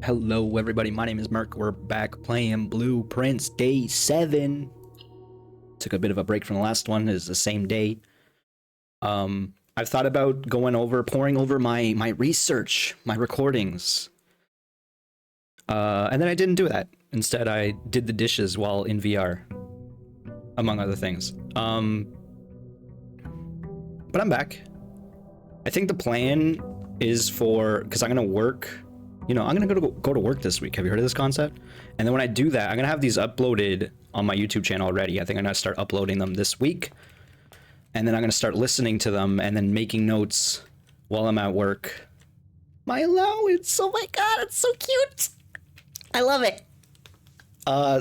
Hello everybody, my name is Merc. We're back playing Blueprints Day 7. Took a bit of a break from the last one. It's the same day. I've thought about pouring over my research, my recordings. And then I didn't do that. Instead, I did the dishes while in VR, among other things. But I'm back. I think the plan is because I'm gonna work. I'm gonna go to work this week. Have you heard of this concept? And then when I do that, I'm gonna have these uploaded on my YouTube channel already. I think I'm gonna start uploading them this week. And then I'm gonna start listening to them and then making notes while I'm at work. My allowance, oh my god, it's so cute. I love it.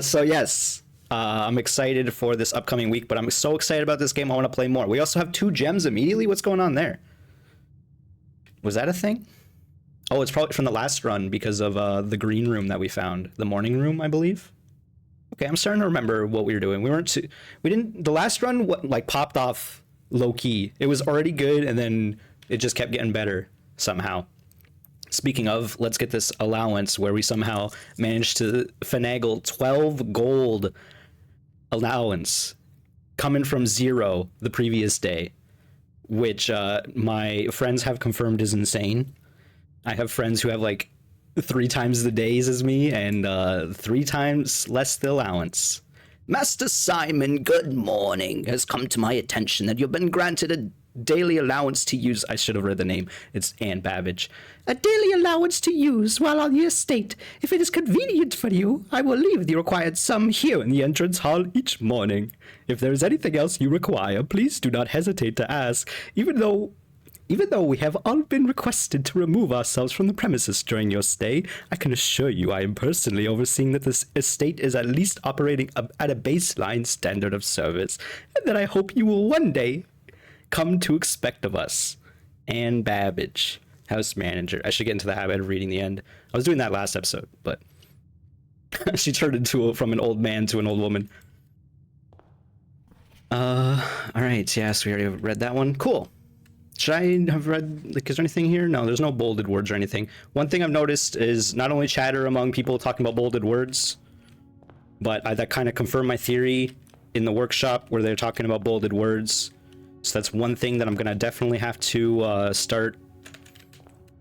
So yes, I'm excited for this upcoming week, but I'm so excited about this game, I wanna play more. We also have 2 gems immediately. What's going on there? Was that a thing? Oh, it's probably from the last run because of the green room that we found. The morning room, I believe. Okay, I'm starting to remember what we were doing. The last run popped off low key. It was already good and then it just kept getting better somehow. Speaking of, let's get this allowance where we somehow managed to finagle 12 gold allowance coming from 0 the previous day, which my friends have confirmed is insane. I have friends who have 3 times the days as me and 3 times less the allowance. Master Simon, good morning. Has come to my attention that you've been granted a daily allowance to use. I should have read the name. It's Anne Babbage. A daily allowance to use while on the estate. If it is convenient for you, I will leave the required sum here in the entrance hall each morning. If there is anything else you require, please do not hesitate to ask, even though we have all been requested to remove ourselves from the premises during your stay, I can assure you I am personally overseeing that this estate is at least operating at a baseline standard of service, and that I hope you will one day come to expect of us. Anne Babbage, house manager. I should get into the habit of reading the end. I was doing that last episode, but she turned from an old man to an old woman. Alright, yes, we already read that one. Cool. Should I have read, is there anything here? No, there's no bolded words or anything. One thing I've noticed is not only chatter among people talking about bolded words, but that kind of confirmed my theory in the workshop where they're talking about bolded words. So that's one thing that I'm going to definitely have to start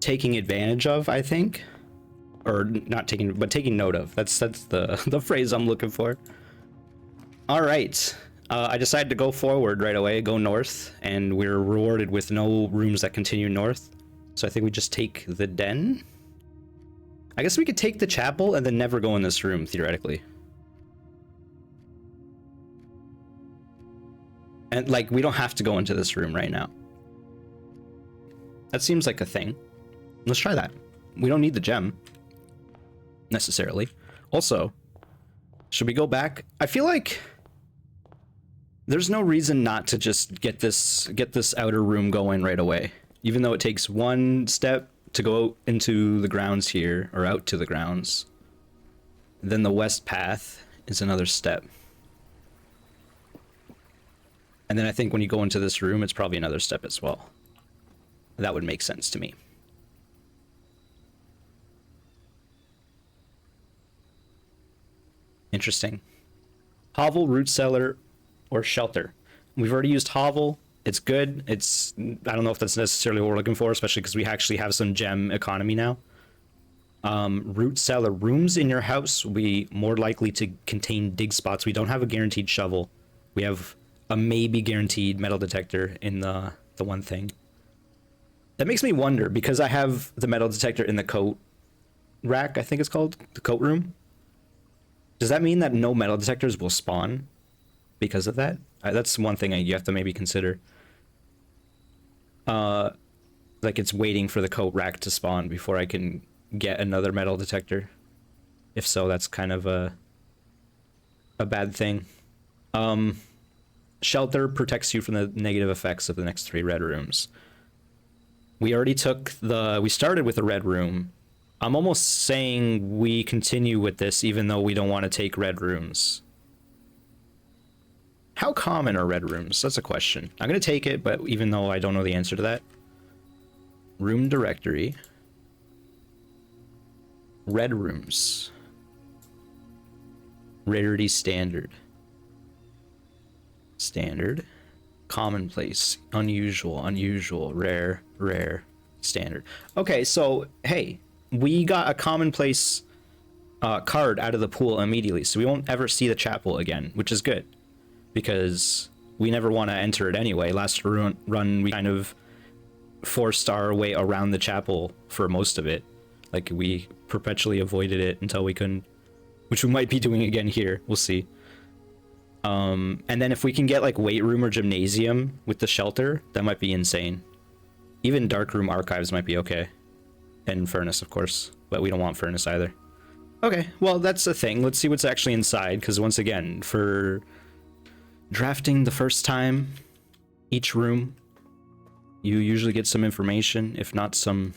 taking advantage of, I think. Or not taking, but taking note of. That's the phrase I'm looking for. All right. I decided to go forward right away, go north, and we're rewarded with no rooms that continue north. So I think we just take the den. I guess we could take the chapel and then never go in this room, theoretically. And we don't have to go into this room right now. That seems like a thing. Let's try that. We don't need the gem, necessarily. Also, should we go back? I feel like there's no reason not to just get this outer room going right away, even though it takes 1 step to go into the grounds here, or out to the grounds. Then the west path is another step. And then I think when you go into this room, it's probably another step as well. That would make sense to me. Interesting. Hovel, root cellar, or shelter. We've already used hovel. It's good. I don't know if that's necessarily what we're looking for, especially because we actually have some gem economy now. Root cellar. Rooms in your house will be more likely to contain dig spots. We don't have a guaranteed shovel. We have a maybe guaranteed metal detector in the one thing. That makes me wonder, because I have the metal detector in the coat rack, I think it's called, the coat room. Does that mean that no metal detectors will spawn because of that? That's one thing you have to maybe consider. It's waiting for the coat rack to spawn before I can get another metal detector. If so, that's kind of a bad thing. Shelter protects you from the negative effects of the next 3 red rooms. We already we started with a red room. I'm almost saying we continue with this even though we don't want to take red rooms. How common are red rooms? That's a question. I'm going to take it, but even though I don't know the answer to that. Room directory. Red rooms. Rarity standard. Standard. Commonplace. Unusual. Unusual. Rare. Rare. Standard. Okay, so hey, we got a commonplace card out of the pool immediately, so we won't ever see the chapel again, which is good because we never want to enter it anyway. Last run we kind of forced our way around the chapel for most of it. Like, we perpetually avoided it until we couldn't, which we might be doing again here. We'll see. And then if we can get like weight room or gymnasium with the shelter, that might be insane. Even dark room archives might be okay, and furnace, of course, but we don't want furnace either. Okay, well, that's the thing. Let's see what's actually inside, because once again, for drafting the first time, each room, you usually get some information, if not some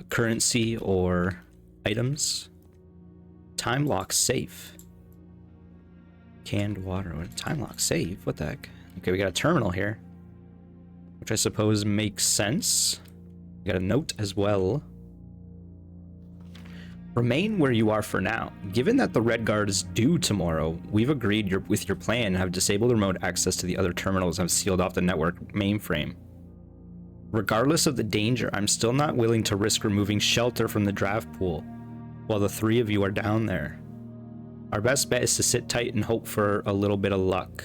currency or items. Time lock safe. Canned water. Time lock safe? What the heck? Okay, we got a terminal here, which I suppose makes sense. We got a note as well. Remain where you are for now. Given that the Red Guard is due tomorrow, we've agreed with your plan and have disabled remote access to the other terminals and have sealed off the network mainframe. Regardless of the danger, I'm still not willing to risk removing shelter from the draft pool while the three of you are down there. Our best bet is to sit tight and hope for a little bit of luck.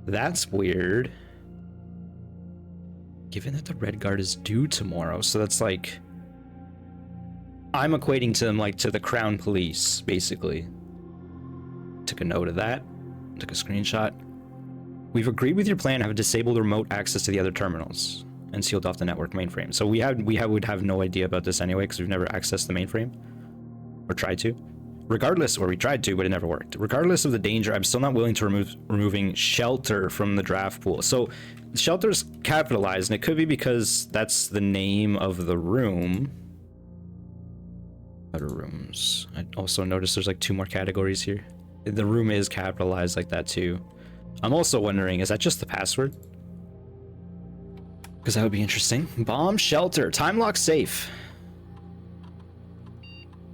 That's weird. Given that the Red Guard is due tomorrow, so that's like, I'm equating to them like to the Crown Police, basically. Took a note of that. Took a screenshot. We've agreed with your plan and have disabled remote access to the other terminals and sealed off the network mainframe. So would have no idea about this anyway because we've never accessed the mainframe or tried to. Regardless, or we tried to, but it never worked. Regardless of the danger, I'm still not willing to removing shelter from the draft pool. So shelter's capitalized, and it could be because that's the name of the room. Other rooms. I also noticed there's like 2 more categories here. The room is capitalized like that too. I'm also wondering, is that just the password? Because that would be interesting. Bomb shelter. Time lock safe.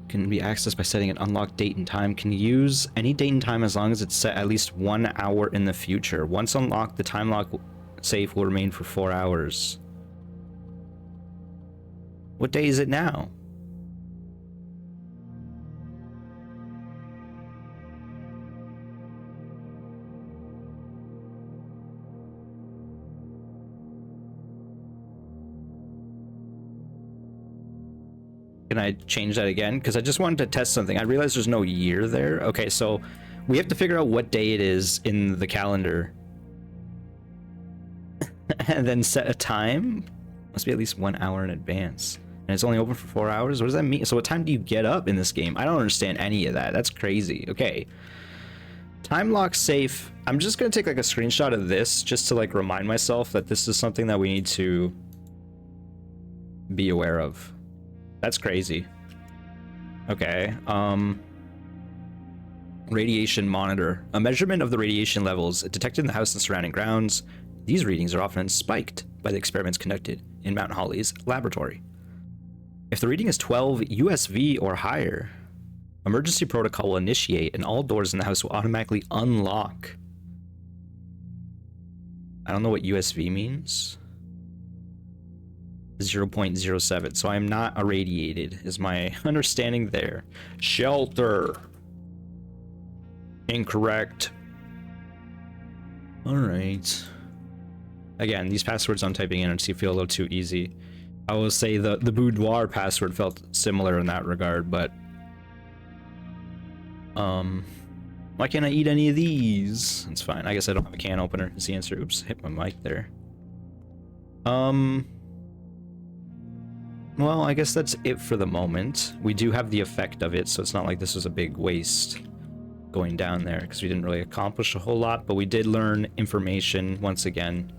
Can be accessed by setting an unlocked date and time. Can use any date and time as long as it's set at least 1 hour in the future. Once unlocked, the time lock safe will remain for 4 hours. What day is it now? Can I change that again? Because I just wanted to test something. I realized there's no year there. Okay, so we have to figure out what day it is in the calendar. And then set a time. Must be at least 1 hour in advance. And it's only open for 4 hours? What does that mean? So what time do you get up in this game? I don't understand any of that. That's crazy. Okay. Time lock safe. I'm just going to take like a screenshot of this just to like remind myself that this is something that we need to be aware of. That's crazy. Okay. Radiation monitor. A measurement of the radiation levels detected in the house and surrounding grounds. These readings are often spiked by the experiments conducted in Mount Holly's laboratory. If the reading is 12 USV or higher, emergency protocol will initiate and all doors in the house will automatically unlock. I don't know what USV means. 0.07, so I'm not irradiated, is my understanding there. Shelter. Incorrect. Alright. Again, these passwords I'm typing in feel a little too easy. I will say the boudoir password felt similar in that regard, but why can't I eat any of these? It's fine. I guess I don't have a can opener is the answer. Oops, hit my mic there. Well, I guess that's it for the moment. We do have the effect of it, so it's not like this was a big waste going down there, because we didn't really accomplish a whole lot, but we did learn information once again.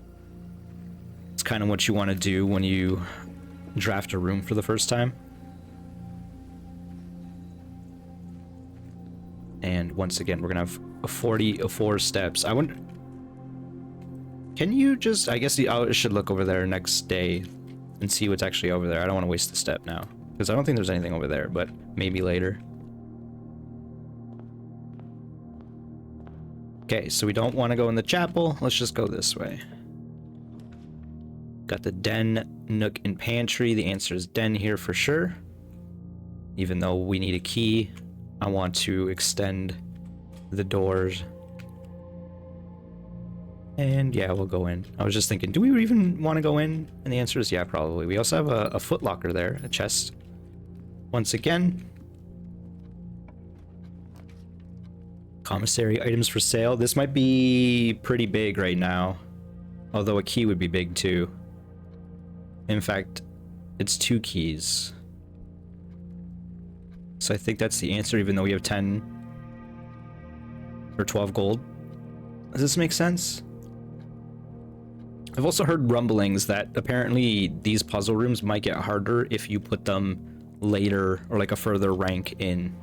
It's kind of what you want to do when you draft a room for the first time. And once again, we're gonna have a 44 steps. I wonder, can you just, I guess I should look over there next day and see what's actually over there. I don't want to waste the step now, because I don't think there's anything over there, but maybe later. Okay, so we don't want to go in the chapel. Let's just go this way. Got the den, nook, and pantry. The answer is den here for sure. Even though we need a key, I want to extend the doors. And yeah, we'll go in. I was just thinking, do we even want to go in? And the answer is yeah, probably. We also have a foot locker there, a chest. Once again. Commissary items for sale. This might be pretty big right now. Although a key would be big too. In fact, it's 2 keys. So I think that's the answer, even though we have 10 or 12 gold. Does this make sense? I've also heard rumblings that apparently these puzzle rooms might get harder if you put them later or like a further rank in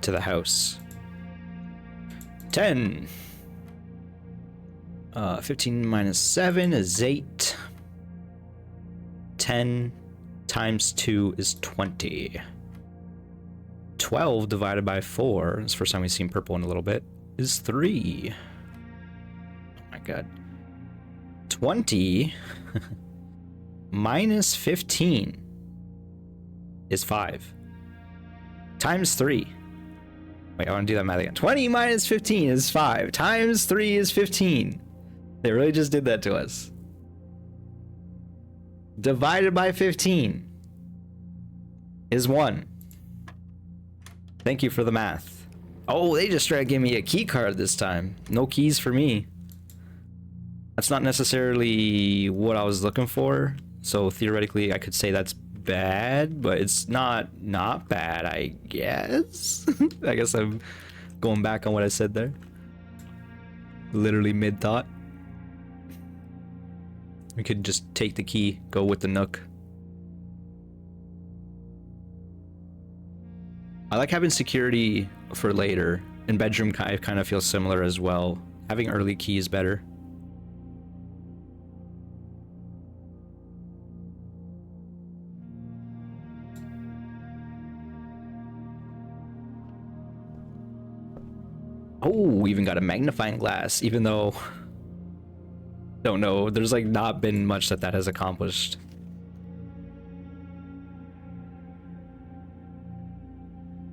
to the house. 10. 15 minus 7 is 8. 10 times 2 is 20. 12 divided by 4, it's the first time we've seen purple in a little bit, is 3. Oh my god. 20 minus 15 is 5. Times 3. Wait, I want to do that math again. 20 minus 15 is 5. Times 3 is 15. They really just did that to us. Divided by 15 is 1. Thank you for the math. Oh, they just tried to give me a key card this time. No keys for me. That's not necessarily what I was looking for. So theoretically, I could say that's bad, but it's not bad, I guess. I guess I'm going back on what I said there. Literally mid-thought. We could just take the key, go with the nook. I like having security for later, and bedroom kind of feels similar as well. Having early key is better. Oh, we even got a magnifying glass, even though, don't know, there's like not been much that has accomplished.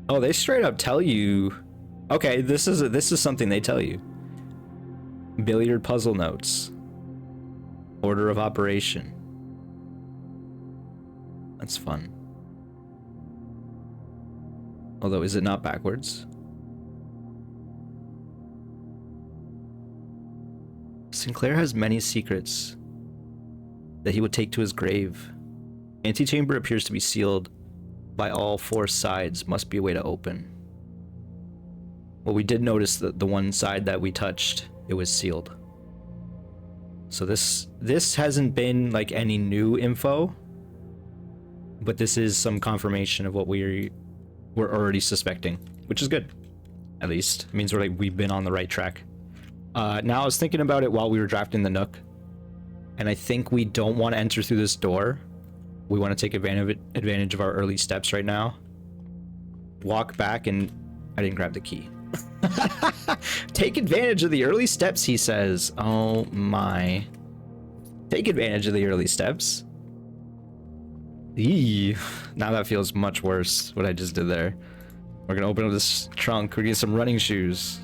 Oh, they straight up tell you. Okay, this is something they tell you. Billiard puzzle notes. Order of operation. That's fun. Although, is it not backwards? Sinclair has many secrets that he would take to his grave. Antechamber appears to be sealed by all 4 sides. Must be a way to open. Well, we did notice that the one side that we touched, it was sealed. So this hasn't been like any new info, but this is some confirmation of what we're already suspecting, which is good. At least it means we've been on the right track. Now I was thinking about it while we were drafting the nook, and I think we don't want to enter through this door. We want to take advantage of our early steps right now. Walk back, and I didn't grab the key. Take advantage of the early steps, he says. Oh my. Take advantage of the early steps. Eee. Now that feels much worse, what I just did there. We're gonna open up this trunk. We're gonna get some running shoes.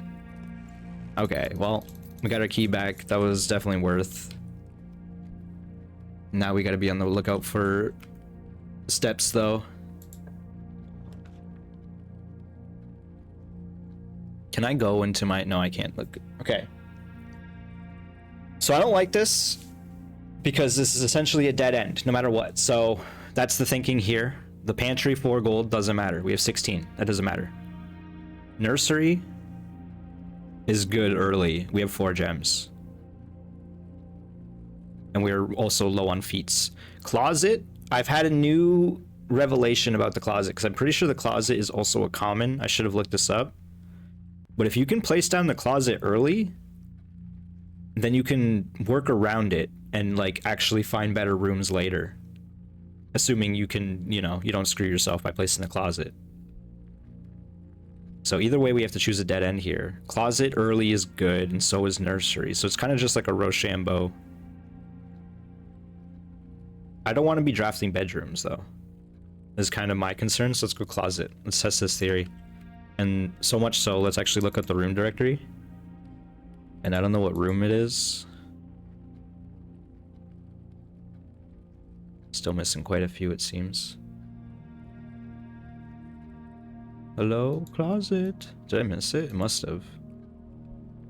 Okay, well, we got our key back. That was definitely worth. Now we gotta be on the lookout for steps, though. Can I go into my... No, I can't. Look. Okay. So I don't like this because this is essentially a dead end, no matter what. So that's the thinking here. The pantry, 4 gold, doesn't matter. We have 16. That doesn't matter. Nursery is good early. We have 4 gems. And we're also low on feats. Closet, I've had a new revelation about the closet, because I'm pretty sure the closet is also a common. I should have looked this up. But if you can place down the closet early, then you can work around it and like actually find better rooms later. Assuming you can, you know, you don't screw yourself by placing the closet. So either way, we have to choose a dead end here. Closet early is good, and so is nursery. So it's kind of just like a Rochambeau. I don't want to be drafting bedrooms, though. Is kind of my concern, so let's go closet. Let's test this theory. And so much so, let's actually look up the room directory. And I don't know what room it is. Still missing quite a few, it seems. Hello, closet. Did I miss it? It must have.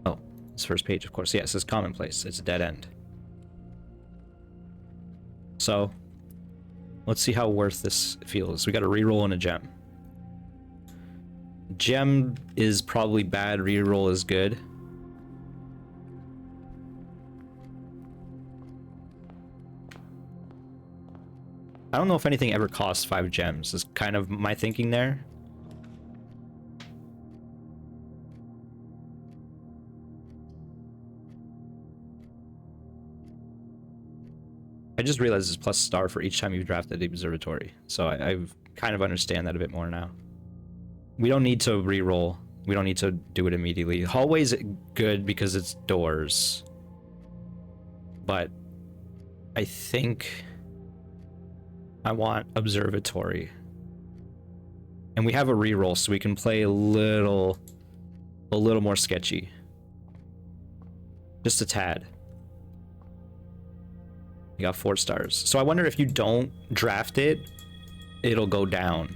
Oh, it's first page, of course. Yes, it's commonplace. It's a dead end. So, let's see how worth this feels. We got a reroll and a gem. Gem is probably bad, reroll is good. I don't know if anything ever costs 5 gems, is kind of my thinking there. I just realized it's plus star for each time you've drafted the observatory. So I've kind of understand that a bit more now. We don't need to re-roll. We don't need to do it immediately. Hallway's good because it's doors. But I think I want observatory. And we have a re-roll, so we can play a little more sketchy. Just a tad. You got 4 stars. So I wonder if you don't draft it, it'll go down.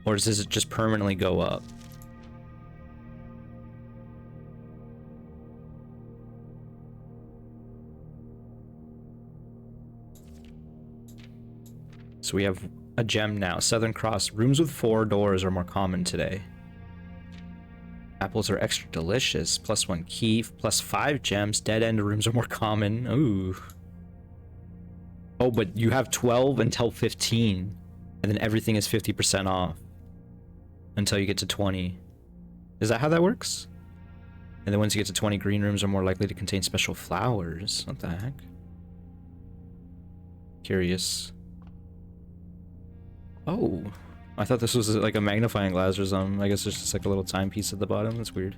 Or does it just permanently go up? So we have a gem now. Southern Cross. Rooms with 4 doors are more common today. Apples are extra delicious. +1 key. +5 gems. Dead end rooms are more common. Ooh. Oh, but you have 12 until 15. And then everything is 50% off. Until you get to 20. Is that how that works? And then once you get to 20, green rooms are more likely to contain special flowers. What the heck? Curious. Oh. I thought this was like a magnifying glass or something. I guess there's just like a little timepiece at the bottom. That's weird.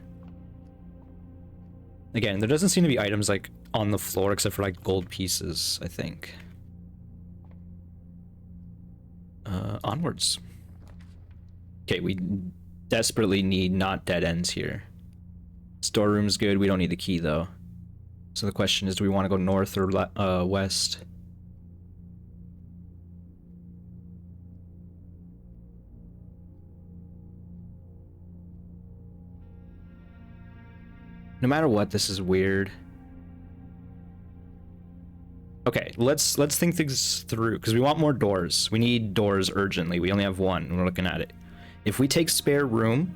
Again, there doesn't seem to be items like on the floor except for like gold pieces, I think. Onwards. Okay, we desperately need not dead ends here. Storeroom's good. We don't need the key though. So the question is, do we want to go north or west? No matter what, this is weird. Okay, let's think things through, because we want more doors. We need doors urgently. We only have 1 when we're looking at it. If we take spare room,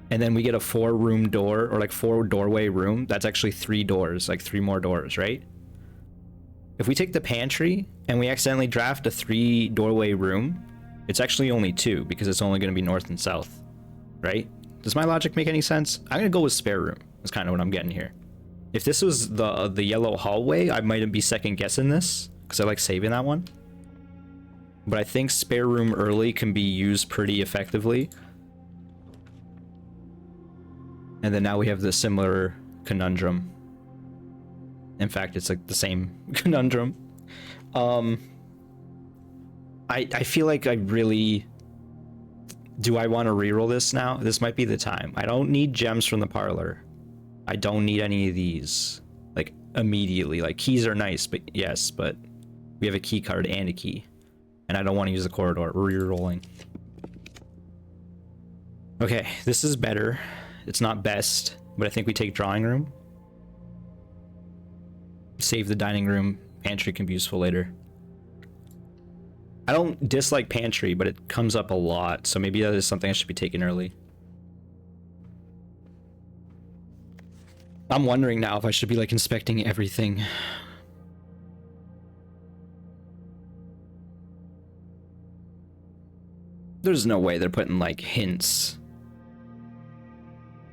and then we get a 4-room door, or like 4-doorway room, that's actually 3 doors, like 3 more doors, right? If we take the pantry, and we accidentally draft a 3-doorway room, it's actually only 2, because it's only going to be north and south, right? Does my logic make any sense? I'm going to go with spare room. That's kind of what I'm getting here. If this was the yellow hallway, I might be second guessing this because I like saving that one. But I think spare room early can be used pretty effectively. And then now we have the similar conundrum. In fact, it's like the same conundrum. I feel like I really... Do I want to reroll this now? This might be the time. I don't need gems from the parlor. I don't need any of these, like, immediately. Like, keys are nice, but yes, but we have a key card and a key. And I don't want to use the corridor. We're re-rolling. Okay, this is better. It's not best, but I think we take drawing room. Save the dining room. Pantry can be useful later. I don't dislike pantry, but it comes up a lot, so maybe that is something I should be taking early. I'm wondering now if I should be like inspecting everything. There's no way they're putting like hints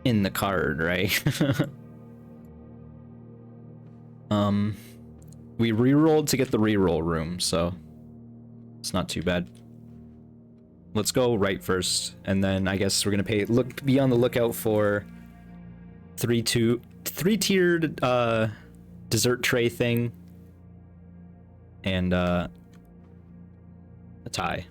in the card, right? We re-rolled to get the re-roll room, so it's not too bad. Let's go right first, and then I guess we're gonna be on the lookout for three-tiered dessert tray thing, and a tie.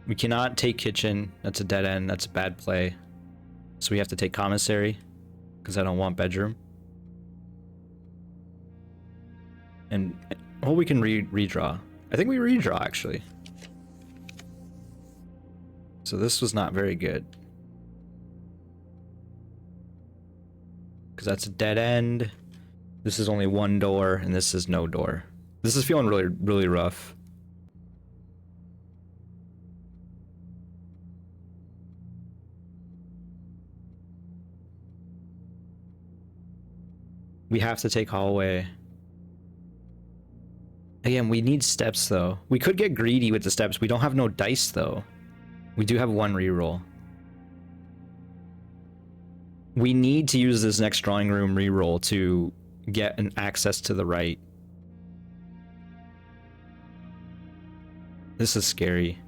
We cannot take kitchen. That's a dead end. That's a bad play. So we have to take commissary, because I don't want bedroom. And we can redraw. I think we redraw actually. So this was not very good, because that's a dead end. This is only one door, and this is no door. This is feeling really, really rough. We have to take hallway. Again, we need steps though. We could get greedy with the steps. We don't have no dice though. We do have one reroll. We need to use this next drawing room reroll to get an access to the right. This is scary.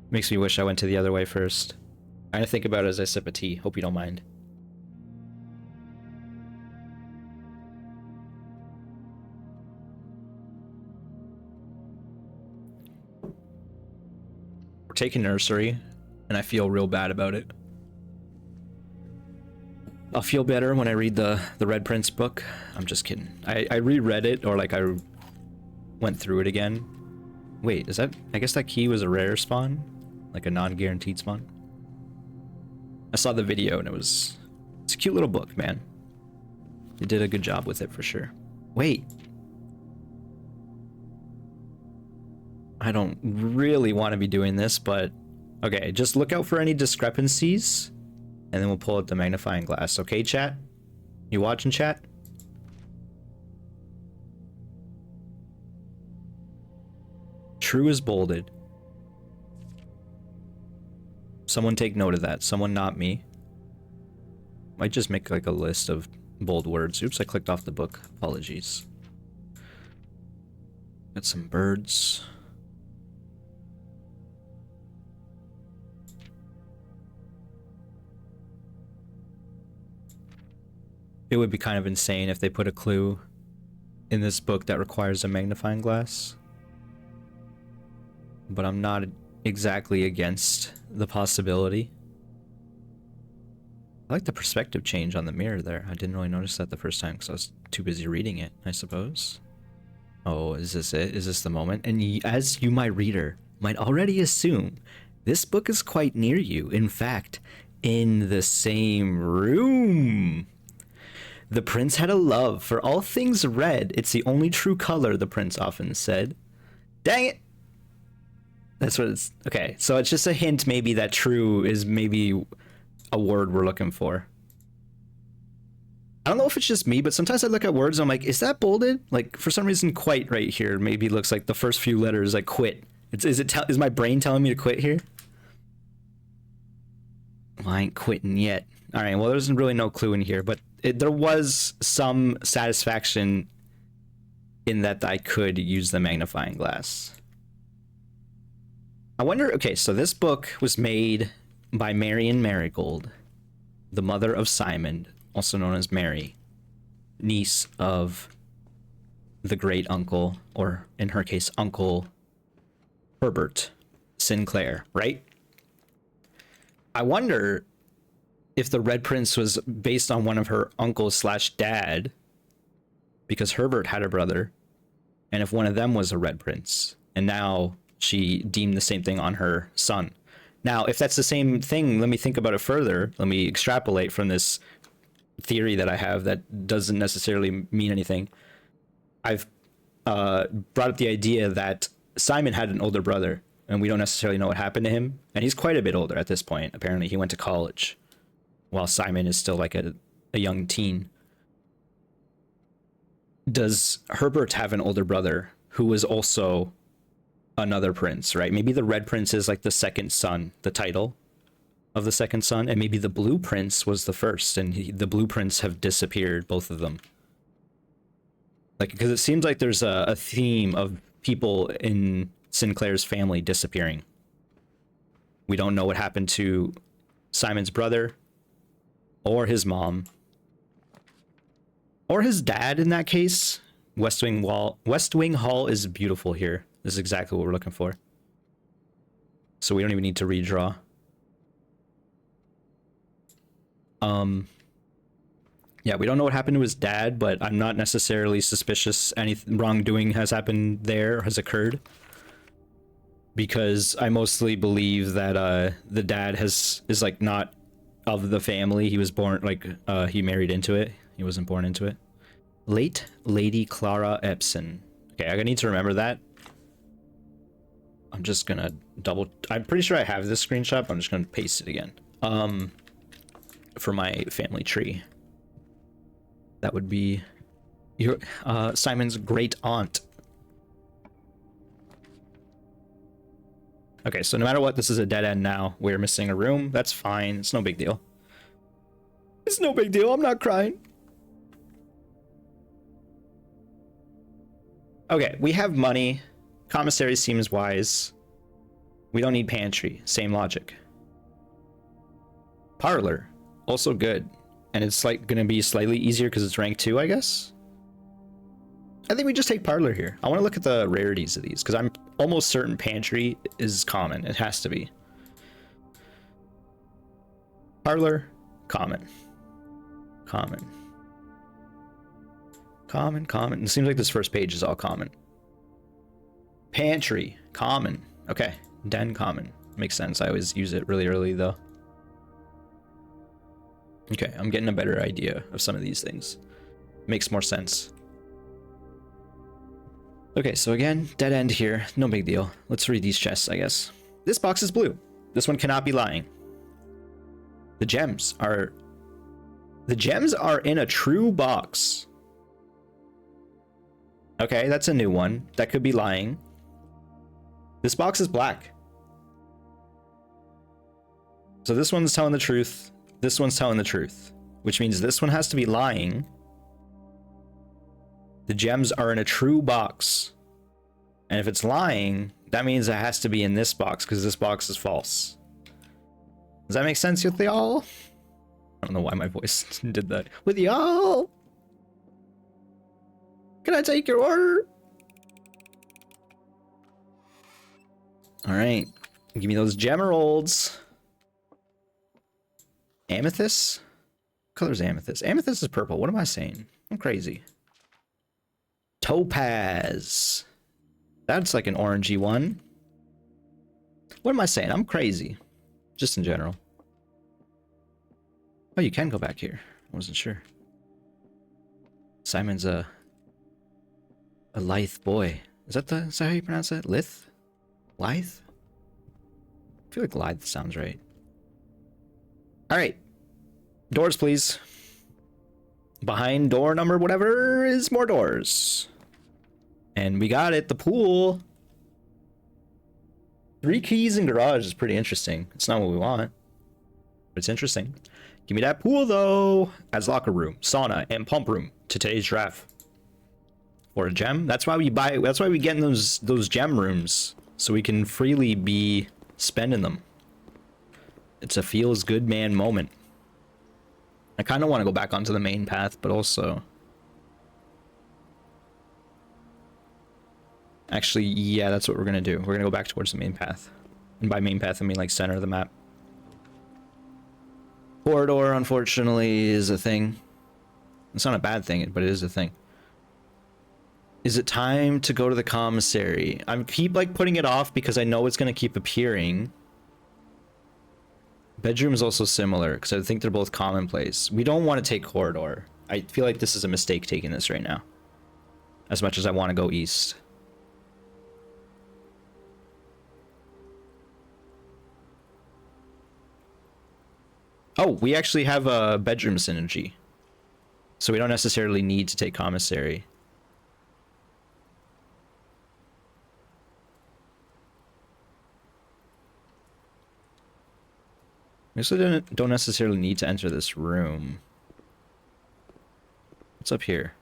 Makes me wish I went to the other way first. I'm gonna think about it as I sip a tea. Hope you don't mind. We're taking nursery, and I feel real bad about it. I'll feel better when I read the Red Prince book. I'm just kidding. I reread it, or like I went through it again. Wait, is that... I guess that key was a rare spawn? Like a non-guaranteed spawn? I saw the video and it's a cute little book, man. They did a good job with it for sure. Wait. I don't really want to be doing this, but... Okay, just look out for any discrepancies, and then we'll pull out the magnifying glass. Okay, chat? You watching, chat? True is bolded. Someone take note of that. Someone, not me. Might just make like a list of bold words. Oops, I clicked off the book. Apologies. Got some birds. It would be kind of insane if they put a clue in this book that requires a magnifying glass. But I'm not exactly against the possibility. I like the perspective change on the mirror there. I didn't really notice that the first time because I was too busy reading it, I suppose. Oh, is this it? Is this the moment? And as you, my reader, might already assume, this book is quite near you. In fact, in the same room. The prince had a love for all things red. It's the only true color, the prince often said. Dang it! That's what it's... Okay, so it's just a hint maybe that true is maybe a word we're looking for. I don't know if it's just me, but sometimes I look at words and I'm like, is that bolded? Like, for some reason, quite right here maybe looks like the first few letters, like quit. Is my brain telling me to quit here? Well, I ain't quitting yet. All right, well, there's really no clue in here, but there was some satisfaction in that I could use the magnifying glass. I wonder, okay, so this book was made by Marion Marigold, the mother of Simon, also known as Mary, niece of the great uncle, or in her case, Uncle Herbert Sinclair, right? I wonder if the Red Prince was based on one of her uncles slash dad, because Herbert had a brother, and if one of them was a Red Prince, and now she deemed the same thing on her son. Now, if that's the same thing, let me think about it further. Let me extrapolate from this theory that I have that doesn't necessarily mean anything. I've brought up the idea that Simon had an older brother, and we don't necessarily know what happened to him, and he's quite a bit older at this point. Apparently, he went to college, while Simon is still like a young teen. Does Herbert have an older brother who was also another prince, right? Maybe the Red Prince is like the second son, the title. of the second son, and maybe the blueprints was the first, and the blueprints have disappeared, both of them. Like, because it seems like there's a theme of people in Sinclair's family disappearing. We don't know what happened to Simon's brother, or his mom, or his dad in that case. West Wing Hall is beautiful here. This is exactly what we're looking for. So we don't even need to redraw. Yeah, we don't know what happened to his dad, but I'm not necessarily suspicious any wrongdoing has happened there, has occurred. Because I mostly believe that the dad is like not of the family. He was born, like, he married into it. He wasn't born into it. Late Lady Clara Epson. Okay, I need to remember that. I'm just gonna I'm pretty sure I have this screenshot, but I'm just gonna paste it again. For my family tree. That would be your Simon's great aunt. Okay, so no matter what, this is a dead end now. We're missing a room. That's fine. It's no big deal. It's no big deal. I'm not crying. Okay, we have money. Commissary seems wise. We don't need pantry. Same logic. Parlor. Also good. And it's like gonna be slightly easier because it's rank 2, I guess. I think we just take Parlor here. I want to look at the rarities of these because I'm almost certain pantry is common. It has to be. Parlor, common. Common. Common, common. It seems like this first page is all common. Pantry, common. Okay, den, common. Makes sense. I always use it really early though. Okay, I'm getting a better idea of some of these things. Makes more sense. Okay, so again, dead end here. No big deal. Let's read these chests, I guess. This box is blue. This one cannot be lying. The gems are in a true box. Okay, that's a new one. That could be lying. This box is black. So this one's telling the truth. This one's telling the truth, which means this one has to be lying. The gems are in a true box. And if it's lying, that means it has to be in this box because this box is false. Does that make sense with y'all? I don't know why my voice did that. With y'all? Can I take your order? All right. Give me those gemeralds. Amethyst? What color is amethyst? Amethyst is purple. What am I saying? I'm crazy. Topaz. That's like an orangey one. What am I saying? I'm crazy. Just in general. Oh, you can go back here. I wasn't sure. Simon's a lithe boy. Is that how you pronounce that? Lithe? Lithe? I feel like lithe sounds right. Alright. Doors, please. Behind door number whatever is more doors. And we got it. The pool. 3 keys in garage is pretty interesting. It's not what we want, but it's interesting. Give me that pool though. As locker room, sauna, and pump room to today's draft. Or a gem. That's why we buy. That's why we get in those gem rooms so we can freely be spending them. It's a feels good man moment. I kind of want to go back onto the main path, but also... Actually, yeah, that's what we're going to do. We're going to go back towards the main path. And by main path, I mean like center of the map. Corridor, unfortunately, is a thing. It's not a bad thing, but it is a thing. Is it time to go to the commissary? I keep like putting it off because I know it's going to keep appearing. Bedroom is also similar because I think they're both commonplace. We don't want to take corridor. I feel like this is a mistake taking this right now. As much as I want to go east. Oh, we actually have a bedroom synergy. So we don't necessarily need to take commissary. I guess I don't necessarily need to enter this room. What's up here?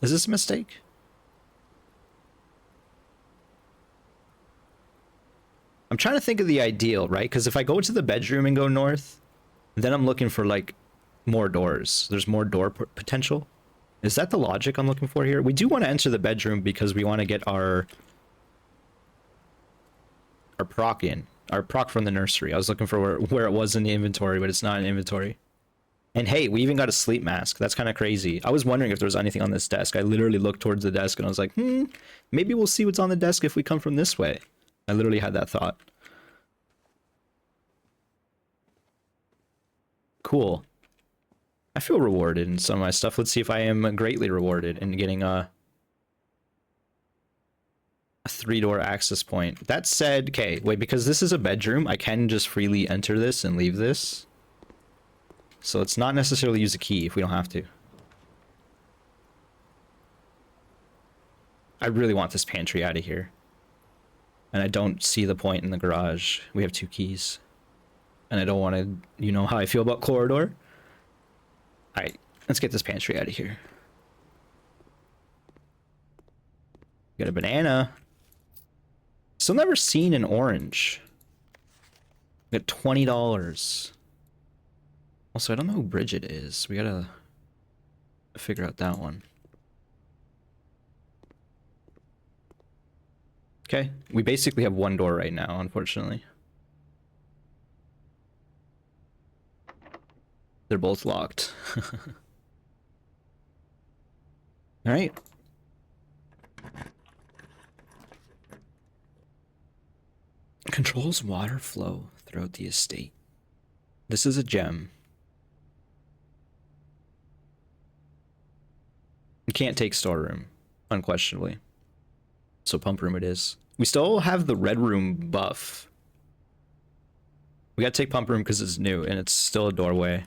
Is this a mistake? I'm trying to think of the ideal, right? Because if I go to the bedroom and go north, then I'm looking for like more doors. There's more door potential. Is that the logic I'm looking for here? We do want to enter the bedroom because we want to get our proc in. Our proc from the nursery. I was looking for where it was in the inventory, but it's not in inventory. And hey, we even got a sleep mask. That's kind of crazy. I was wondering if there was anything on this desk. I literally looked towards the desk and I was like, maybe we'll see what's on the desk if we come from this way. I literally had that thought. Cool. I feel rewarded in some of my stuff. Let's see if I am greatly rewarded in getting a 3-door access point. That said, okay, wait, because this is a bedroom, I can just freely enter this and leave this. So let's not necessarily use a key if we don't have to. I really want this pantry out of here. And I don't see the point in the garage. We have 2 keys. And I don't want to, you know how I feel about corridor? Alright, let's get this pantry out of here. Got a banana. Still never seen an orange. Got $20. Also, I don't know who Bridget is. We gotta figure out that one. Okay, we basically have 1 door right now, unfortunately. They're both locked. Alright. Controls water flow throughout the estate. This is a gem. You can't take storeroom, unquestionably. So pump room it is. We still have the red room buff. We gotta take pump room because it's new and it's still a doorway.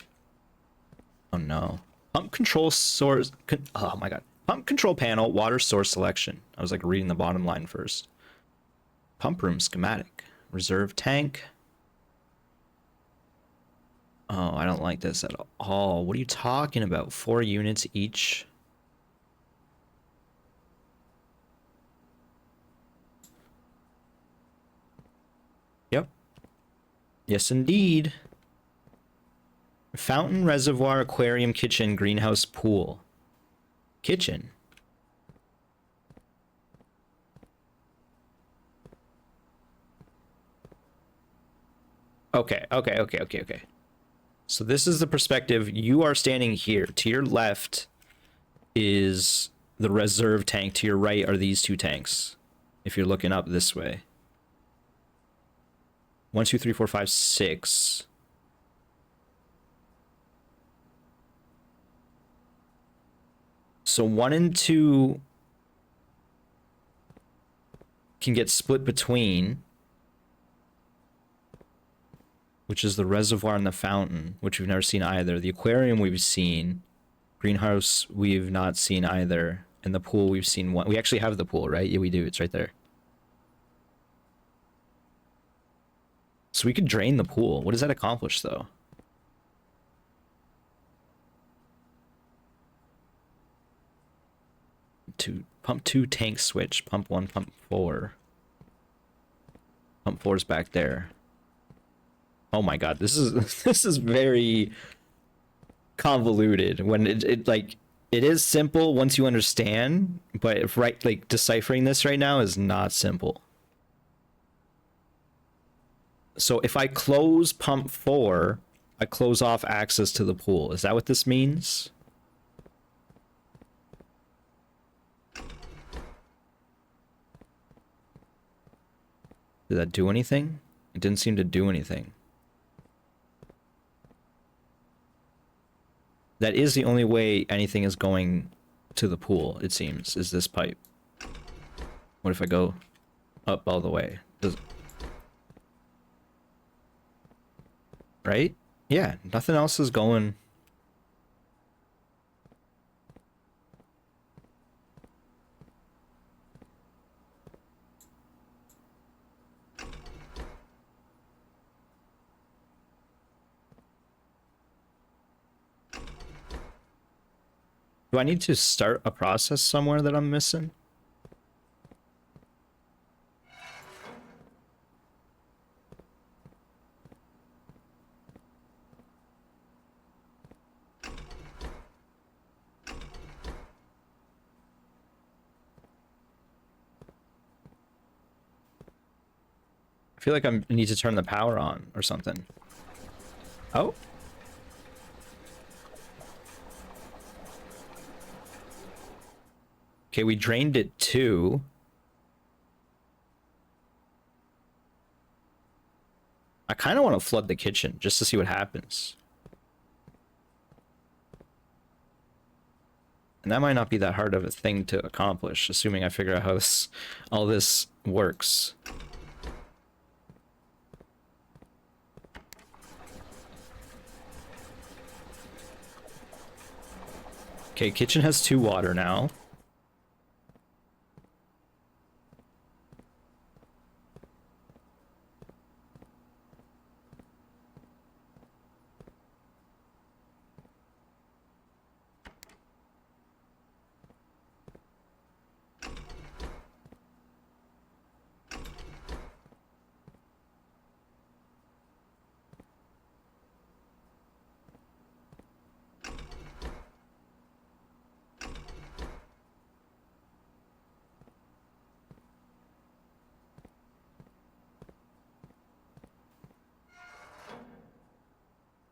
Oh no. Pump control source. Oh my god. Pump control panel, water source selection. I was like reading the bottom line first. Pump room schematic. Reserve tank. Oh, I don't like this at all. What are you talking about? 4 units each. Yep. Yes, indeed. Fountain, reservoir, aquarium, kitchen, greenhouse, pool. Kitchen. Okay. So this is the perspective. You are standing here. To your left is the reserve tank. To your right are these 2 tanks. If you're looking up this way. 1, 2, 3, 4, 5, 6. So 1 and 2 can get split between, which is the reservoir and the fountain, which we've never seen either. The aquarium we've seen. Greenhouse we've not seen either. And the pool we've seen 1. We actually have the pool, right? Yeah, we do. It's right there. So we could drain the pool. What does that accomplish, though? Pump 2 tank switch. Pump 1, pump 4. Pump 4 is back there. Oh my god, this is this is very convoluted. When it like it is simple once you understand, but if like deciphering this right now is not simple. So if I close pump 4, I close off access to the pool. Is that what this means? Did that do anything? It didn't seem to do anything. That is the only way anything is going to the pool, it seems, is this pipe. What if I go up all the way? Right? Yeah, nothing else is going. Do I need to start a process somewhere that I'm missing? I feel like I need to turn the power on or something. Oh. Okay, we drained it too. I kind of want to flood the kitchen just to see what happens. And that might not be that hard of a thing to accomplish, assuming I figure out how all this works. Okay, kitchen has 2 water now.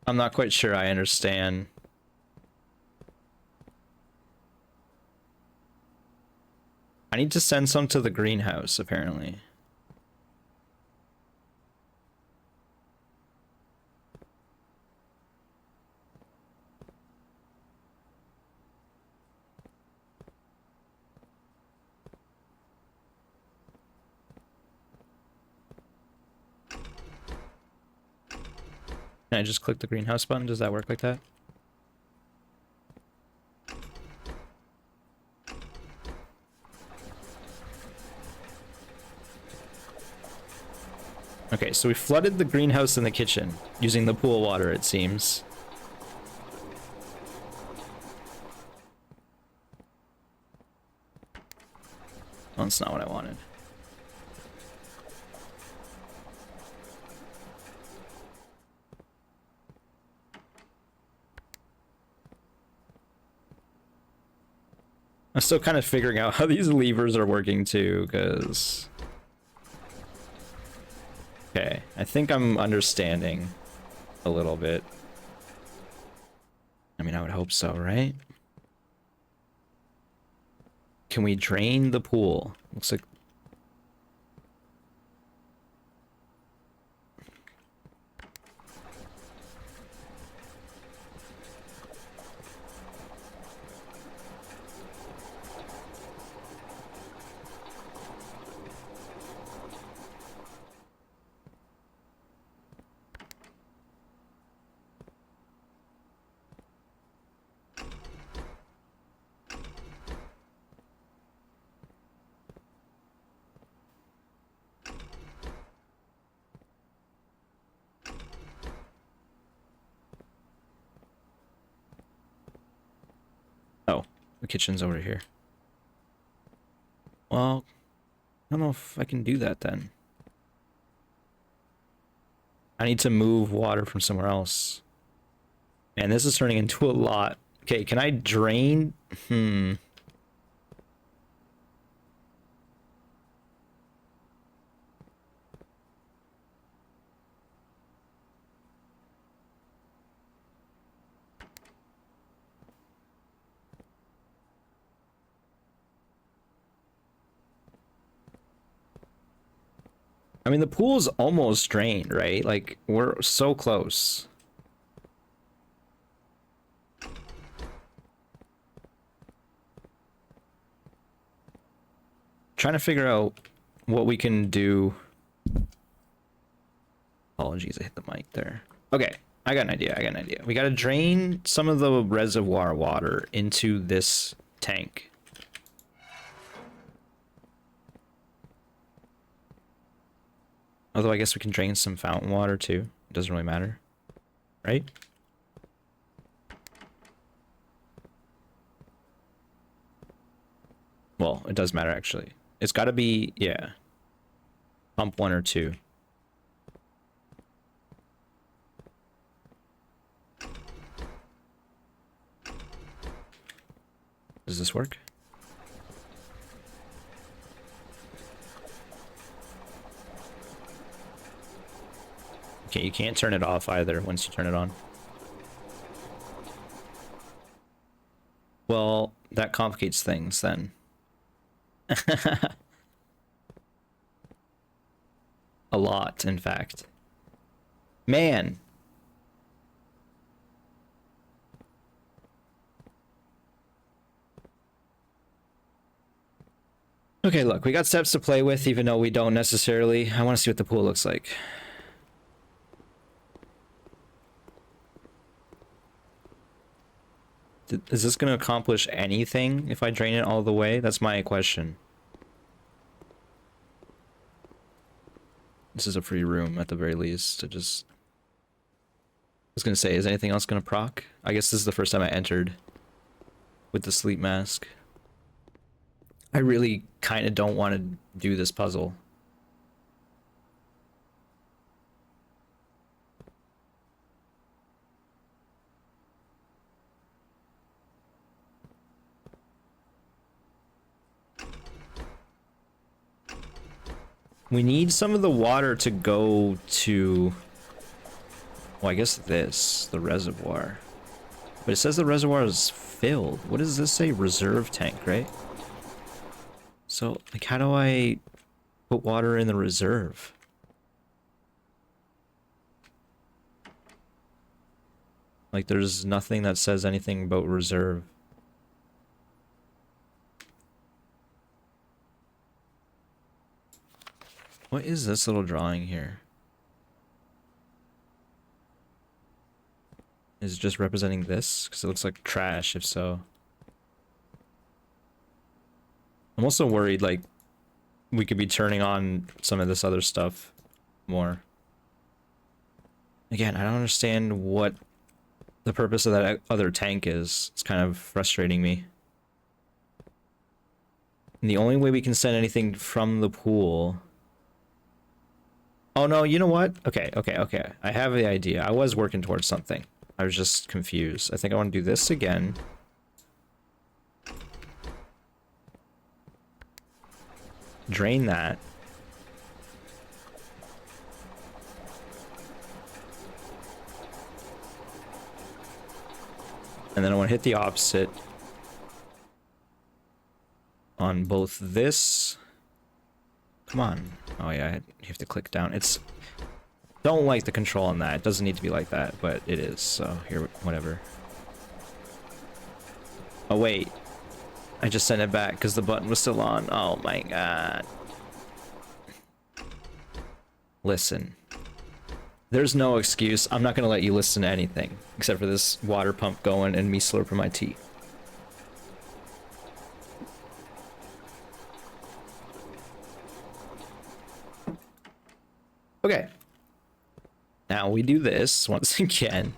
I'm not quite sure I understand. I need to send some to the greenhouse, apparently. Can I just click the greenhouse button? Does that work like that? Okay, so we flooded the greenhouse and the kitchen using the pool water, it seems. Well, that's not what I wanted. I'm still kind of figuring out how these levers are working too, because... Okay, I think I'm understanding a little bit. I mean, I would hope so, right? Can we drain the pool? Looks like... Oh, the kitchen's over here. Well, I don't know if I can do that then. I need to move water from somewhere else. And this is turning into a lot. Okay, can I drain? I mean, the pool's almost drained, right? Like, we're so close. Trying to figure out what we can do. Apologies, I hit the mic there. Okay, I got an idea. We gotta drain some of the reservoir water into this tank. Although I guess we can drain some fountain water too. It doesn't really matter, right? Well, it does matter actually. It's got to be, yeah. Pump 1 or 2. Does this work? Okay, you can't turn it off either once you turn it on. Well, that complicates things then. A lot, in fact. Man. Okay, look, we got steps to play with, even though we don't necessarily. I want to see what the pool looks like. Is this going to accomplish anything if I drain it all the way? That's my question. This is a free room at the very least. I was going to say, is anything else going to proc? I guess this is the first time I entered with the sleep mask. I really kind of don't want to do this puzzle. We need some of the water to go to, well, I guess the reservoir. But it says the reservoir is filled. What does this say? Reserve tank, right? So, like, how do I put water in the reserve? Like, there's nothing that says anything about reserve. What is this little drawing here? Is it just representing this? Because it looks like trash, if so. I'm also worried, like, we could be turning on some of this other stuff more. Again, I don't understand what the purpose of that other tank is. It's kind of frustrating me. And the only way we can send anything from the pool... Oh no, you know what? Okay. I have the idea. I was working towards something. I was just confused. I think I want to do this again. Drain that. And then I want to hit the opposite on both this. Come on. Oh yeah, you have to click down. Don't like the control on that. It doesn't need to be like that, but it is. So here, whatever. Oh wait. I just sent it back because the button was still on. Oh my god. Listen. There's no excuse. I'm not going to let you listen to anything except for this water pump going and me slurping my tea. Okay. Now we do this once again.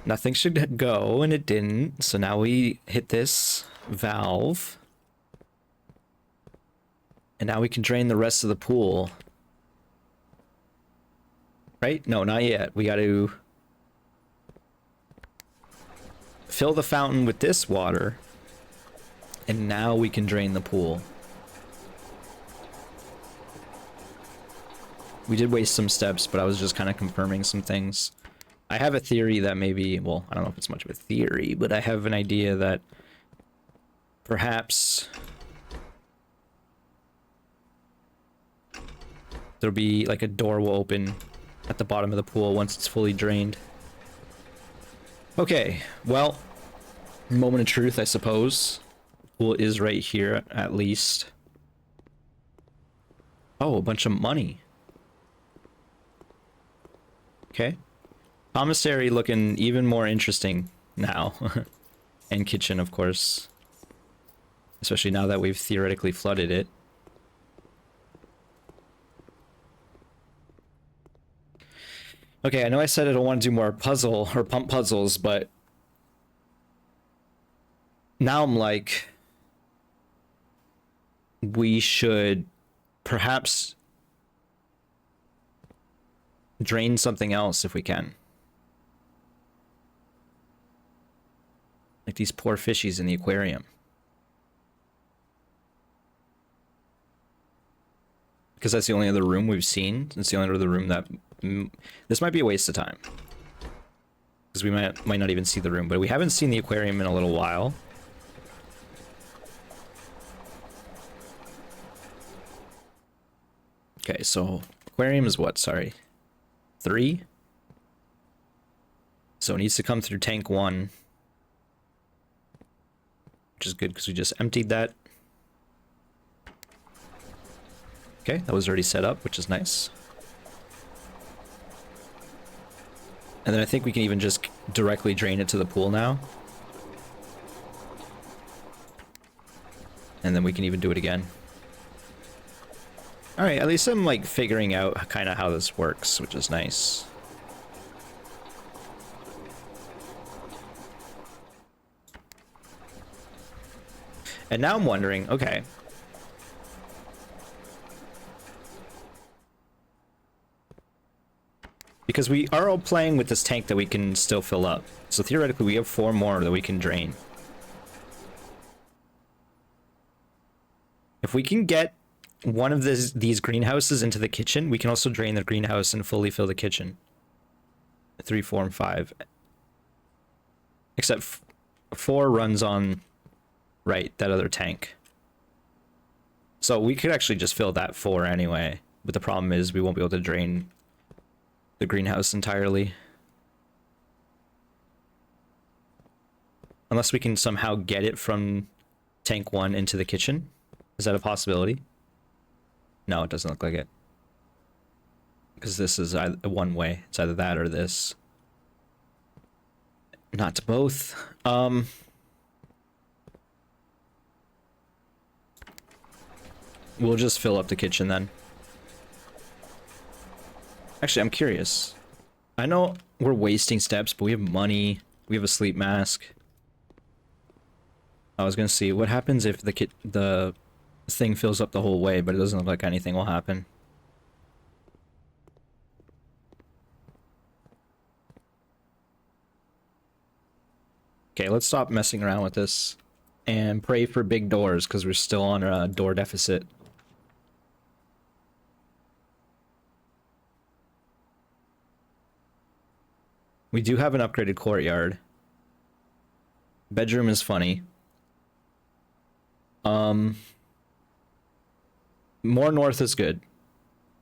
Nothing should go, and it didn't. So now we hit this valve. And now we can drain the rest of the pool. Right? No, not yet. We got to fill the fountain with this water. And now we can drain the pool. We did waste some steps, but I was just kind of confirming some things. I have a theory that maybe, well, I don't know if it's much of a theory, but I have an idea that perhaps there'll be like a door will open at the bottom of the pool once it's fully drained. Okay, well, moment of truth, I suppose. Pool is right here, at least. Oh, a bunch of money. Okay. Commissary looking even more interesting now. And kitchen, of course. Especially now that we've theoretically flooded it. Okay, I know I said I don't want to do more puzzle or pump puzzles, but now I'm like, we should perhaps drain something else if we can. Like these poor fishies in the aquarium. Because that's the only other room we've seen. It's the only other room that... this might be a waste of time. Because we might not even see the room. But we haven't seen the aquarium in a little while. Okay, so aquarium is what? Sorry. 3? So it needs to come through tank 1. Which is good because we just emptied that. Okay, that was already set up, which is nice. And then I think we can even just directly drain it to the pool now. And then we can even do it again. Alright, at least I'm like figuring out kind of how this works, which is nice. And now I'm wondering, okay. Because we are all playing with this tank that we can still fill up. So theoretically we have 4 more that we can drain. If we can get one of these greenhouses into the kitchen, we can also drain the greenhouse and fully fill the kitchen. 3, 4, and 5. Except 4 runs on, right, that other tank. So we could actually just fill that 4 anyway. But the problem is we won't be able to drain the greenhouse entirely. Unless we can somehow get it from tank 1 into the kitchen. Is that a possibility? No, it doesn't look like it. Because this is one way. It's either that or this. Not to both. We'll just fill up the kitchen then. Actually, I'm curious. I know we're wasting steps, but we have money. We have a sleep mask. I was gonna see what happens if the thing fills up the whole way, but it doesn't look like anything will happen. Okay, let's stop messing around with this and pray for big doors because we're still on a door deficit. We do have an upgraded courtyard. Bedroom is funny. More north is good.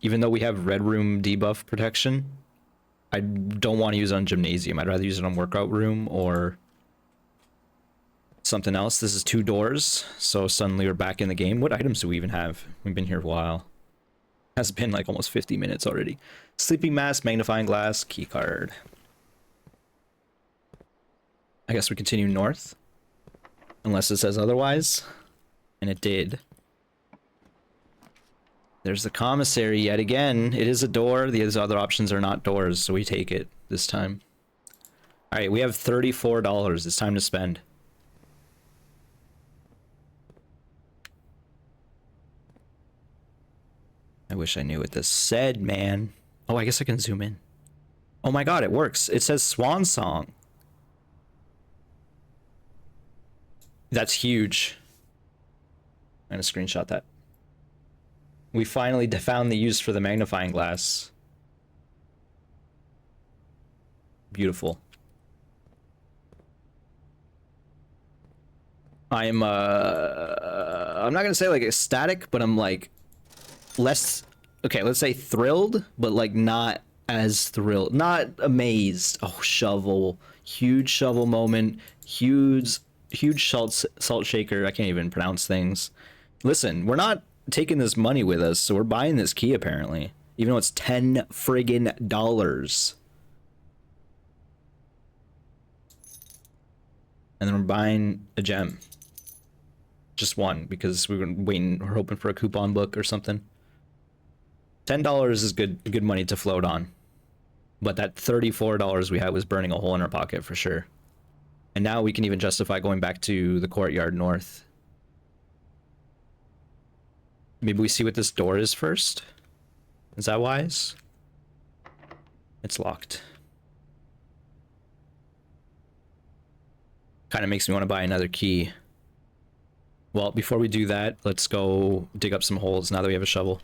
Even though we have red room debuff protection, I don't want to use it on gymnasium. I'd rather use it on workout room or something else. This is 2 doors, so suddenly we're back in the game. What items do we even have? We've been here a while. Has been like almost 50 minutes already. Sleeping mask, magnifying glass, key card. I guess we continue north. Unless it says otherwise. And it did. There's the commissary yet again. It is a door. These other options are not doors, so we take it this time. Alright, we have $34. It's time to spend. I wish I knew what this said, man. Oh, I guess I can zoom in. Oh my god, it works. It says Swan Song. That's huge. I'm gonna screenshot that. We finally found the use for the magnifying glass. Beautiful. I'm not gonna say like ecstatic, but I'm like less, okay, let's say thrilled, but like not as thrilled, not amazed. Oh, shovel, huge shovel moment, huge salt shaker. I can't even pronounce things. Listen, we're not taking this money with us, so we're buying this key apparently, even though it's $10 friggin' dollars. And then we're buying a gem, just one, because we're hoping for a coupon book or something. $10 is good money to float on, but that $34 we had was burning a hole in our pocket for sure. And now we can even justify going back to the courtyard north. Maybe we see what this door is first. Is that wise? It's locked. Kind of makes me want to buy another key. Well, before we do that, let's go dig up some holes now that we have a shovel.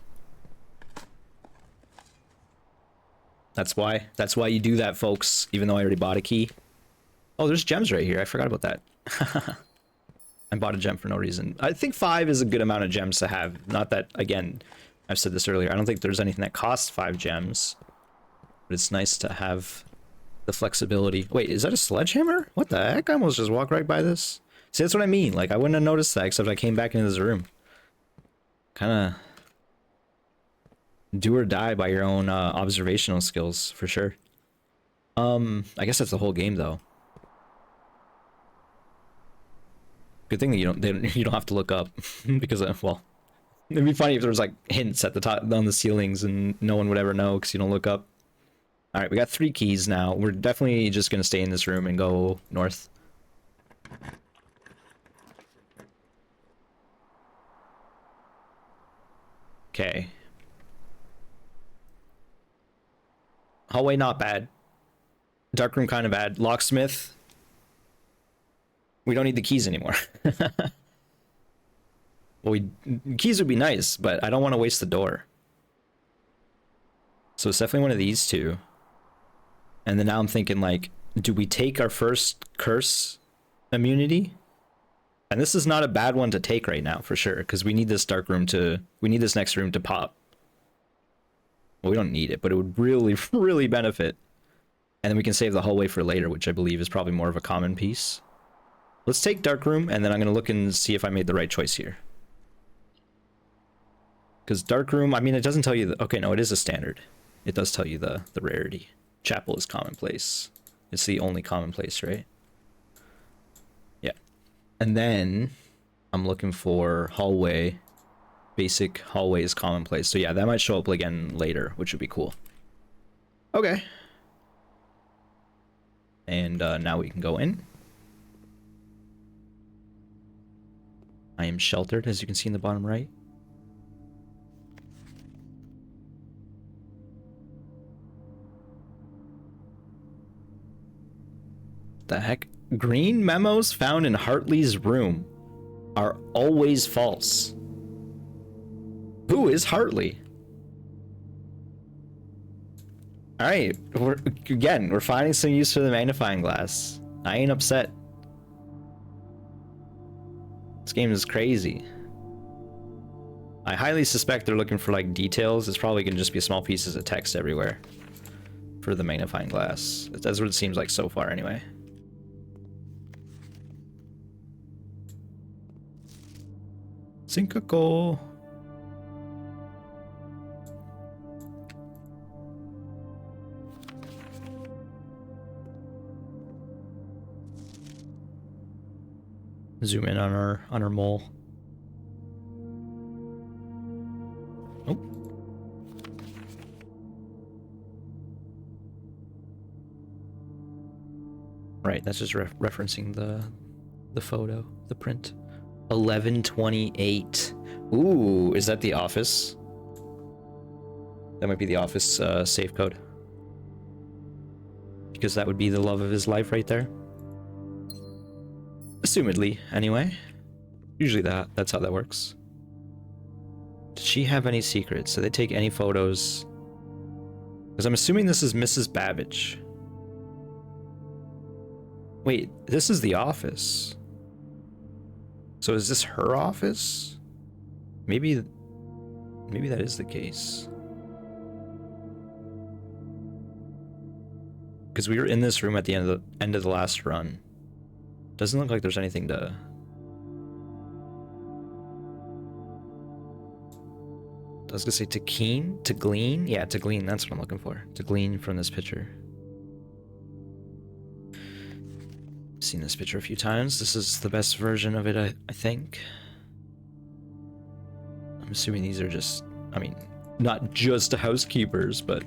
That's why you do that, folks, even though I already bought a key. Oh, there's gems right here. I forgot about that. I bought a gem for no reason. I think 5 is a good amount of gems to have. Not that, again, I've said this earlier, I don't think there's anything that costs 5 gems. But it's nice to have the flexibility. Wait, is that a sledgehammer? What the heck? I almost just walked right by this. See, that's what I mean. Like, I wouldn't have noticed that except I came back into this room. Kind of do or die by your own observational skills, for sure. I guess that's the whole game, though. Good thing that you don't have to look up because well, it'd be funny if there was like hints at the top on the ceilings and no one would ever know because you don't look up. All right, we got 3 keys now. We're definitely just gonna stay in this room and go north. Okay. Hallway not bad. Dark room kind of bad. Locksmith. We don't need the keys anymore. Well, keys would be nice, but I don't want to waste the door. So it's definitely one of these 2. And then now I'm thinking, like, do we take our first curse immunity? And this is not a bad one to take right now, for sure, because we need this dark room we need this next room to pop. Well, we don't need it, but it would really, really benefit. And then we can save the hallway for later, which I believe is probably more of a common piece. Let's take dark room, and then I'm going to look and see if I made the right choice here. Because dark room, I mean, it doesn't tell you the... Okay, no, it is a standard. It does tell you the rarity. Chapel is commonplace. It's the only commonplace, right? Yeah. And then I'm looking for hallway. Basic hallway is commonplace. So yeah, that might show up again later, which would be cool. Okay. And now we can go in. I am sheltered, as you can see in the bottom right. The heck? Green memos found in Hartley's room are always false. Who is Hartley? Alright, we're finding some use for the magnifying glass. I ain't upset. This game is crazy. I highly suspect they're looking for like details. It's probably gonna just be small pieces of text everywhere for the magnifying glass. That's what it seems like so far anyway. Cinco. Zoom in on our mole. Oh. Right, that's just referencing the photo, the print. 1128. Ooh, is that the office? That might be the office safe code. Because that would be the love of his life right there. Assumedly, anyway. Usually that's how that works. Did she have any secrets? Did they take any photos? Because I'm assuming this is Mrs. Babbage. Wait, this is the office. So is this her office? Maybe that is the case. Because we were in this room at the end of the last run. Doesn't look like there's anything to... I was gonna say to glean? Yeah, to glean, that's what I'm looking for. To glean from this picture. I've seen this picture a few times. This is the best version of it, I think. I'm assuming these are just, I mean, not just housekeepers, but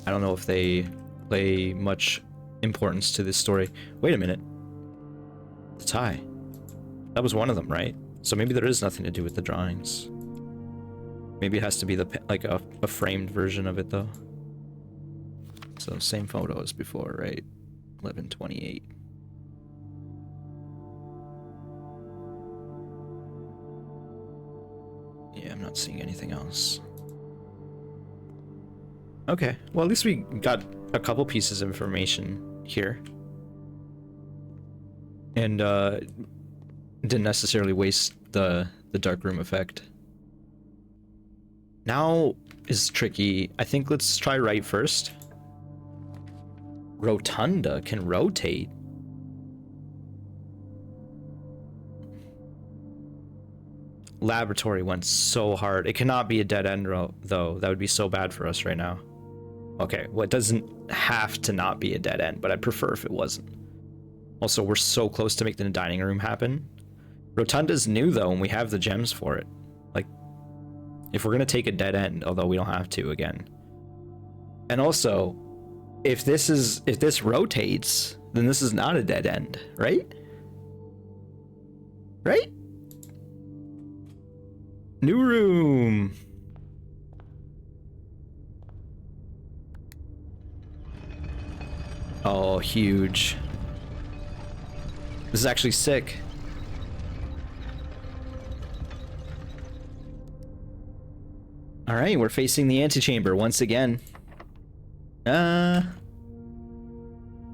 I don't know if they play much importance to this story. Wait a minute. The tie. That was one of them, right? So maybe there is nothing to do with the drawings. Maybe it has to be the like a framed version of it though. So same photo as before, right? 1128. Yeah, I'm not seeing anything else. Okay, well at least we got a couple pieces of information here. And didn't necessarily waste the dark room effect. Now is tricky. I think let's try right first. Rotunda can rotate. Laboratory went so hard. It cannot be a dead end though. That would be so bad for us right now. Okay, well it doesn't have to not be a dead end, but I'd prefer if it wasn't. Also, we're so close to making the dining room happen. Rotunda's new though, and we have the gems for it. Like, if we're gonna take a dead end, although we don't have to again. And also, if this rotates, then this is not a dead end, right? Right? New room. Oh, huge. This is actually sick. All right, we're facing the antechamber once again. I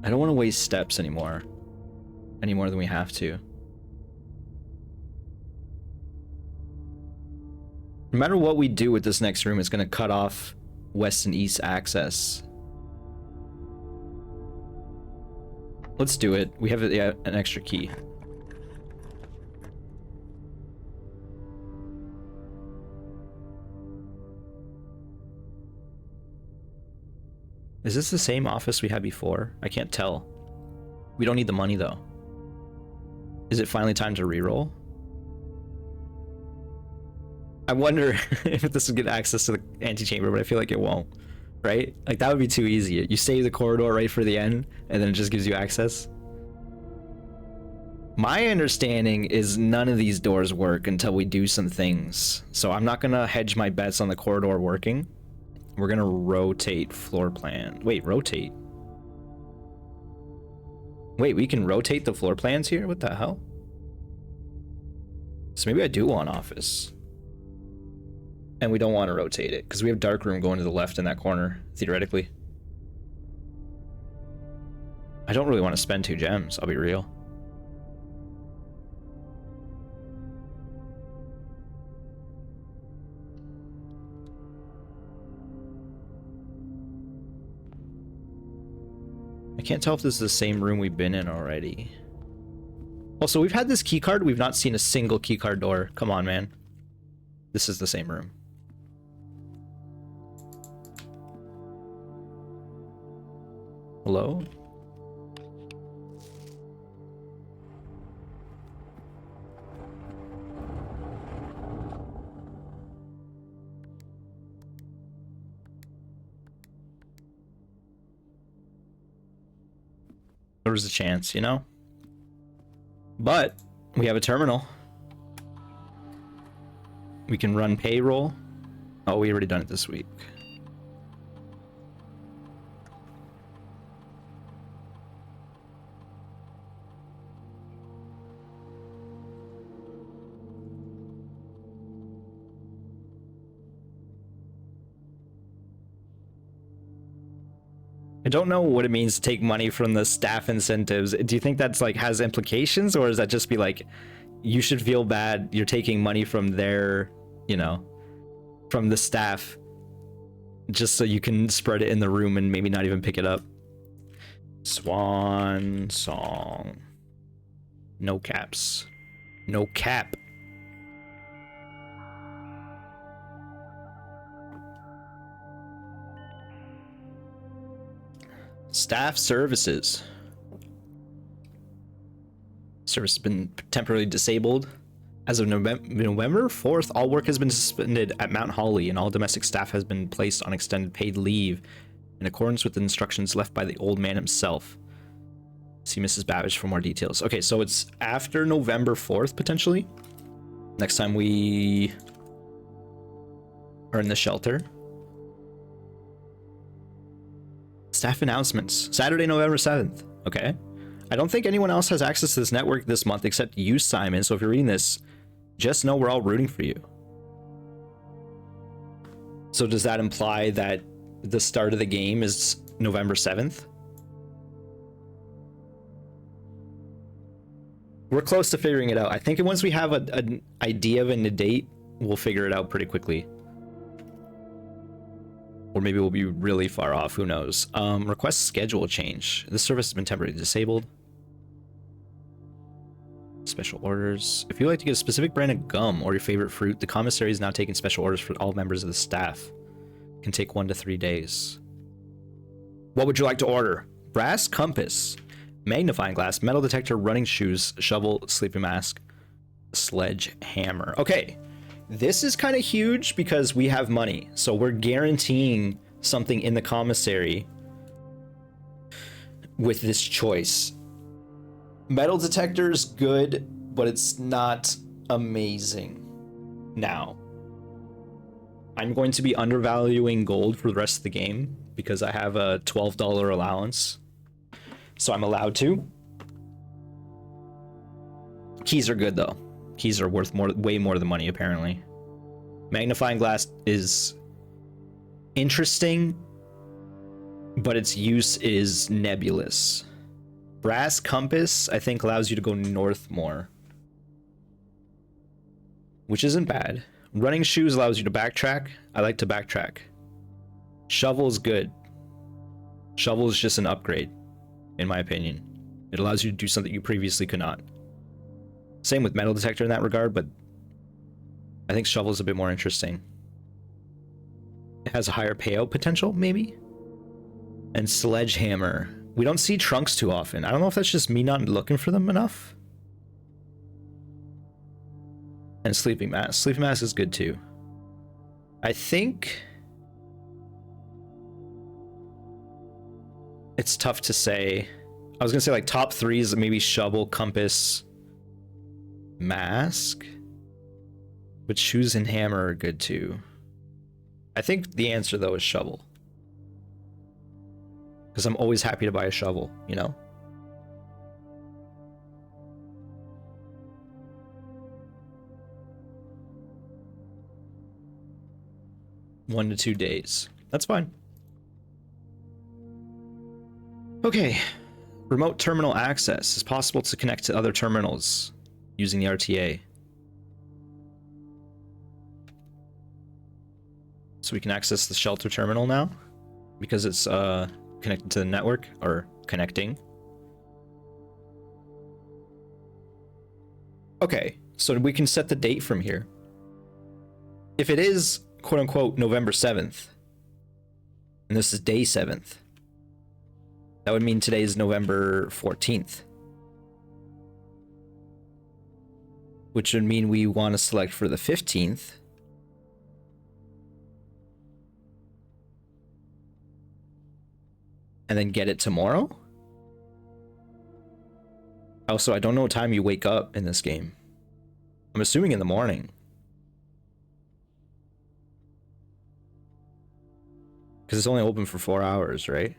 don't want to waste steps anymore. Any more than we have to. No matter what we do with this next room, it's going to cut off west and east access. Let's do it. We have an extra key. Is this the same office we had before? I can't tell. We don't need the money though. Is it finally time to reroll? I wonder if this will get access to the antechamber, but I feel like it won't. Right? Like that would be too easy. You save the corridor right for the end, and then it just gives you access. My understanding is none of these doors work until we do some things. So I'm not gonna hedge my bets on the corridor working. We're gonna rotate floor plan. Wait, rotate? Wait, we can rotate the floor plans here? What the hell? So maybe I do want office. And we don't want to rotate it, because we have dark room going to the left in that corner, theoretically. I don't really want to spend 2 gems, I'll be real. I can't tell if this is the same room we've been in already. Also, we've had this key card, we've not seen a single key card door. Come on, man. This is the same room. Hello? There was a chance, you know? But we have a terminal. We can run payroll. Oh, we already done it this week. I don't know what it means to take money from the staff incentives. Do you think that's like has implications, or is that just be like, you should feel bad you're taking money from their, you know, from the staff, just so you can spread it in the room and maybe not even pick it up? Swan song. No caps. No cap. Staff services. Service has been temporarily disabled. As of November 4th, all work has been suspended at Mount Holly, and all domestic staff has been placed on extended paid leave in accordance with the instructions left by the old man himself. See Mrs. Babbage for more details. Okay, so it's after November 4th, potentially. Next time we are in the shelter. Staff announcements. Saturday, November 7th. Okay. I don't think anyone else has access to this network this month except you, Simon. So if you're reading this, just know we're all rooting for you. So does that imply that the start of the game is November 7th? We're close to figuring it out. I think once we have an idea of a date, we'll figure it out pretty quickly. Or maybe we'll be really far off, who knows. Request schedule change. This service has been temporarily disabled. Special orders. If you'd like to get a specific brand of gum or your favorite fruit, the commissary is now taking special orders for all members of the staff. It can take 1 to 3 days. What would you like to order? Brass compass, magnifying glass, metal detector, running shoes, shovel, sleeping mask, sledgehammer. Okay, this is kind of huge because we have money, so we're guaranteeing something in the commissary with this choice. Metal detector's good, but it's not amazing. Now, I'm going to be undervaluing gold for the rest of the game because I have a $12 allowance, so I'm allowed to. Keys are good though. Keys are worth way more than money apparently. Magnifying glass is interesting, but its use is nebulous. Brass compass, I think, allows you to go north more, which isn't bad. Running shoes allows you to backtrack. I like to backtrack. Shovel is good. Shovel is just an upgrade, in my opinion. It allows you to do something you previously could not. Same with metal detector in that regard, but I think shovel is a bit more interesting. It has a higher payout potential, maybe? And sledgehammer. We don't see trunks too often. I don't know if that's just me not looking for them enough. And sleeping mask. Sleeping mask is good too. I think it's tough to say. I was gonna say like top 3 is maybe shovel, compass, mask. But shoes and hammer are good too. I think the answer though is shovel. Because I'm always happy to buy a shovel, you know? One to 2 days. That's fine. Okay. Remote terminal access. It's possible to connect to other terminals using the RTA. So we can access the shelter terminal now because it's connected to the network, or connecting. Okay, so we can set the date from here. If it is quote unquote November 7th, and this is day 7th, that would mean today is November 14th. Which would mean we want to select for the 15th. And then get it tomorrow? Also, I don't know what time you wake up in this game. I'm assuming in the morning. Because it's only open for 4 hours, right?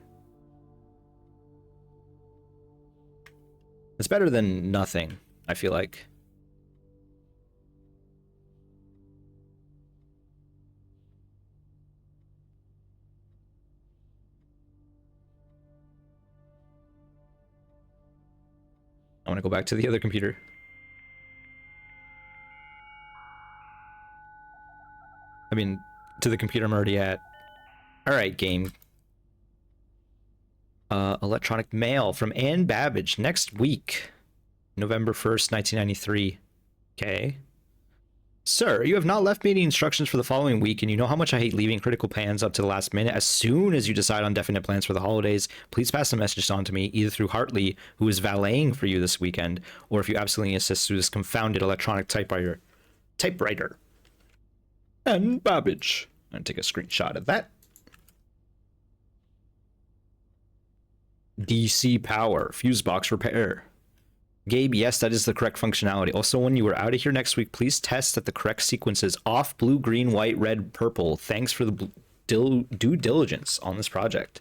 It's better than nothing, I feel like. I want to go back to the other computer. I mean, to the computer I'm already at. Alright, game. Electronic mail from Ann Babbage next week. November 1st, 1993. Okay. Sir, you have not left me any instructions for the following week, and you know how much I hate leaving critical plans up to the last minute. As soon as you decide on definite plans for the holidays, please pass the message on to me, either through Hartley, who is valeting for you this weekend, or if you absolutely insist, through this confounded electronic typewriter. Ann Babbage. I'm gonna take a screenshot of that. DC power, fuse box repair. Gabe, yes, that is the correct functionality. Also, when you are out of here next week, please test that the correct sequence is off, blue, green, white, red, purple. Thanks for the due diligence on this project.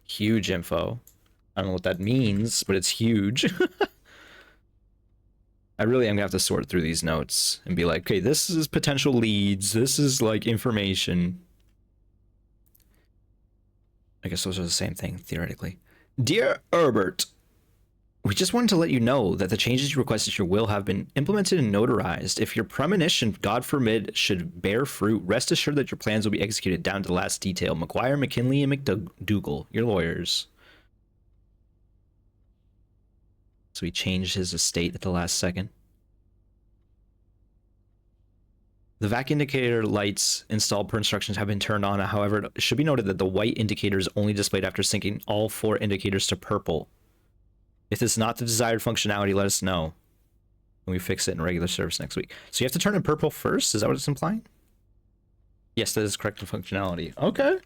Huge info. I don't know what that means, but it's huge. I really am gonna have to sort through these notes and be like, okay, this is potential leads. This is like information. I guess those are the same thing, theoretically. Dear Herbert, we just wanted to let you know that the changes you requested to your will have been implemented and notarized. If your premonition, God forbid, should bear fruit, rest assured that your plans will be executed down to the last detail. McGuire, McKinley, and McDougal, your lawyers. So he changed his estate at the last second. The vac indicator lights installed per instructions have been turned on. However, it should be noted that the white indicator is only displayed after syncing all 4 indicators to purple. If this is not the desired functionality, let us know. And we fix it in regular service next week. So you have to turn it purple first? Is that what it's implying? Yes, that is correct functionality. Okay.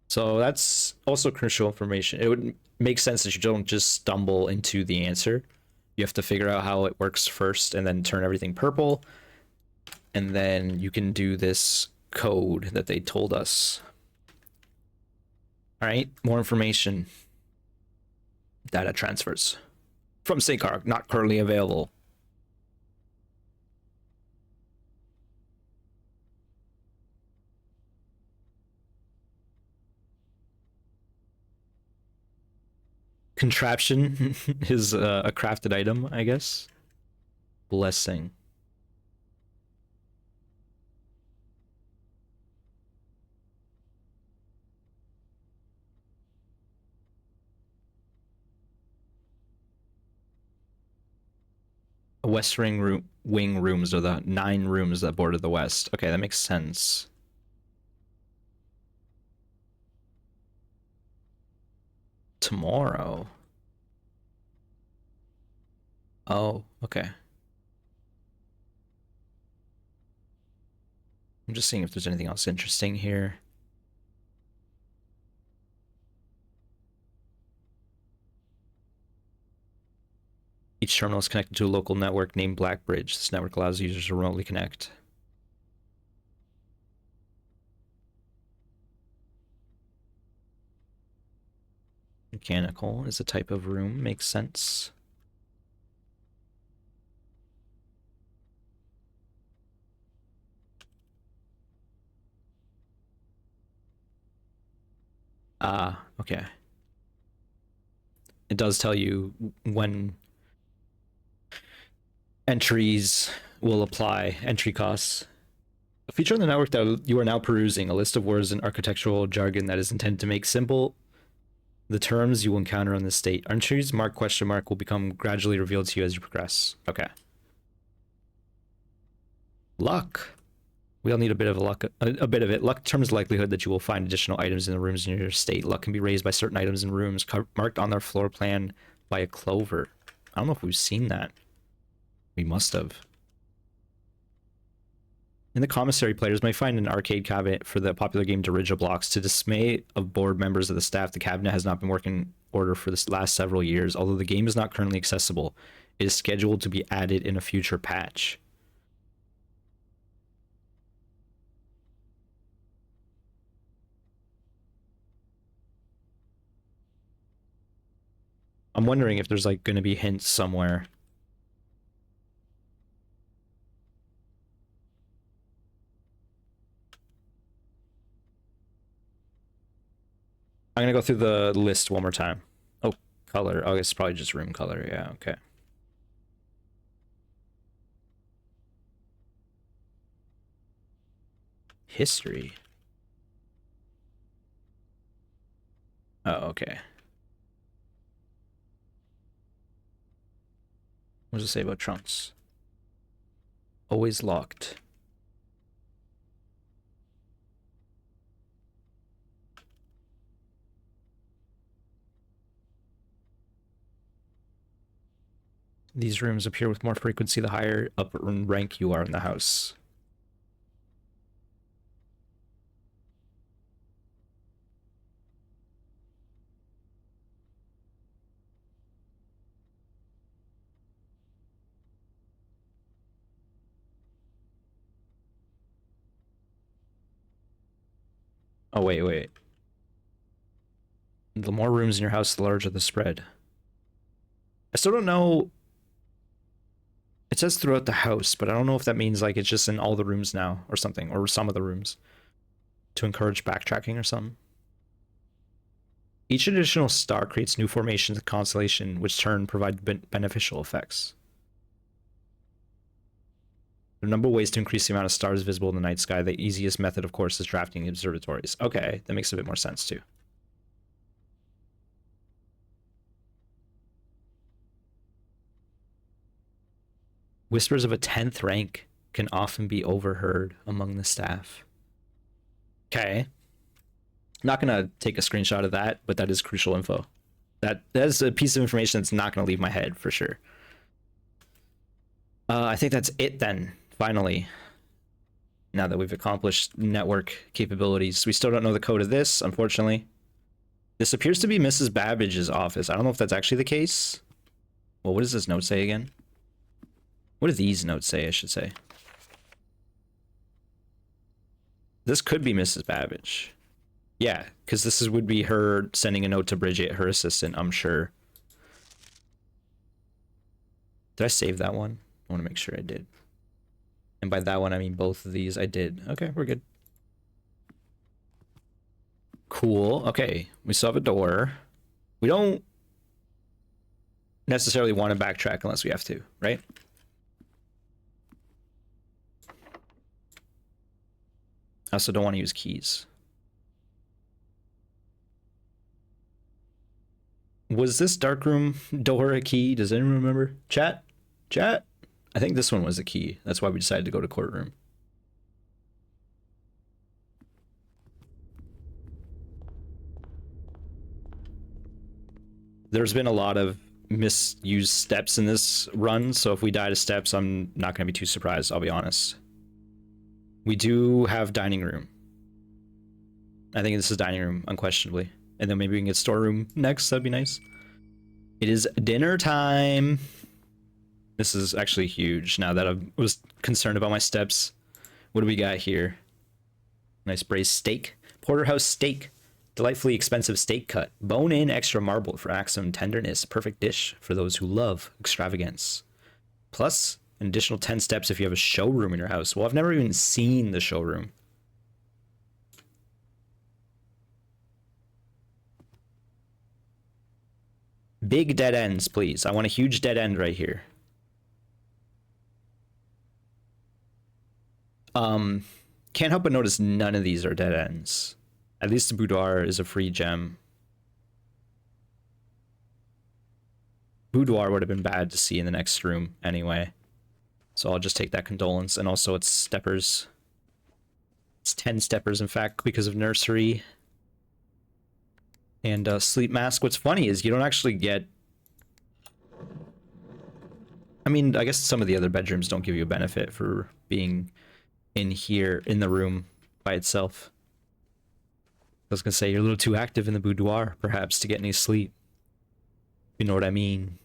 So that's also crucial information. It would make sense that you don't just stumble into the answer. You have to figure out how it works first and then turn everything purple. And then you can do this code that they told us. All right, more information. Data transfers from SYNCARC, not currently available. Contraption is a crafted item, I guess. Blessing. West wing rooms are the 9 rooms that border the west. Okay, that makes sense. Tomorrow. Oh, okay. I'm just seeing if there's anything else interesting here. Each terminal is connected to a local network named Blackbridge. This network allows users to remotely connect. Mechanical is a type of room. Makes sense. Ah, okay. It does tell you when entries will apply, entry costs. A feature on the network that you are now perusing, a list of words and architectural jargon that is intended to make simple the terms you will encounter on this state. Entries marked question mark will become gradually revealed to you as you progress. Okay. Luck. We all need a bit of luck, a bit of it. Luck determines the likelihood that you will find additional items in the rooms in your state. Luck can be raised by certain items in rooms marked on their floor plan by a clover. I don't know if we've seen that. We must have. In the commissary, players may find an arcade cabinet for the popular game Dirigiblox. To dismay of board members of the staff, the cabinet has not been working in order for the last several years. Although the game is not currently accessible, it is scheduled to be added in a future patch. I'm wondering if there's like going to be hints somewhere. I'm going to go through the list one more time. Oh, color. Oh, it's probably just room color. Yeah, okay. History. Oh, okay. What does it say about trunks? Always locked. These rooms appear with more frequency the higher up in rank you are in the house. Oh, wait. The more rooms in your house, the larger the spread. I still don't know. It says throughout the house, but I don't know if that means like it's just in all the rooms now or something, or some of the rooms to encourage backtracking or something. Each additional star creates new formations of constellation, which turn provide beneficial effects. There are a number of ways to increase the amount of stars visible in the night sky. The easiest method, of course, is drafting the observatories. Okay, that makes a bit more sense too. Whispers of a 10th rank can often be overheard among the staff. Okay. Not gonna take a screenshot of that, but that is crucial info. That's a piece of information that's not gonna leave my head for sure. I think that's it then, finally. Now that we've accomplished network capabilities. We still don't know the code of this, unfortunately. This appears to be Mrs. Babbage's office. I don't know if that's actually the case. Well, what does this note say again? What do these notes say, I should say? This could be Mrs. Babbage. Yeah, because this would be her sending a note to Bridget, her assistant, I'm sure. Did I save that one? I want to make sure I did. And by that one, I mean both of these. I did. Okay, we're good. Cool. Okay, we still have a door. We don't necessarily want to backtrack unless we have to, right? I also don't want to use keys. Was this darkroom door a key? Does anyone remember? Chat? I think this one was a key. That's why we decided to go to courtroom. There's been a lot of misused steps in this run, so if we die to steps, I'm not going to be too surprised, I'll be honest. We do have dining room. I think this is dining room, unquestionably. And then maybe we can get storeroom next, that'd be nice. It is dinner time. This is actually huge now that I was concerned about my steps. What do we got here? Nice braised steak. Porterhouse steak. Delightfully expensive steak cut. Bone in extra marble for maximum tenderness. Perfect dish for those who love extravagance. Plus, an additional 10 steps if you have a showroom in your house. Well, I've never even seen the showroom. Big dead ends, please. I want a huge dead end right here. Can't help but notice none of these are dead ends. At least the boudoir is a free gem. Boudoir would have been bad to see in the next room anyway. So I'll just take that condolence. And also it's steppers. It's 10 steppers, in fact, because of nursery. And sleep mask. What's funny is you don't actually get... I mean, I guess some of the other bedrooms don't give you a benefit for being in here, in the room by itself. I was gonna say, you're a little too active in the boudoir, perhaps, to get any sleep. You know what I mean?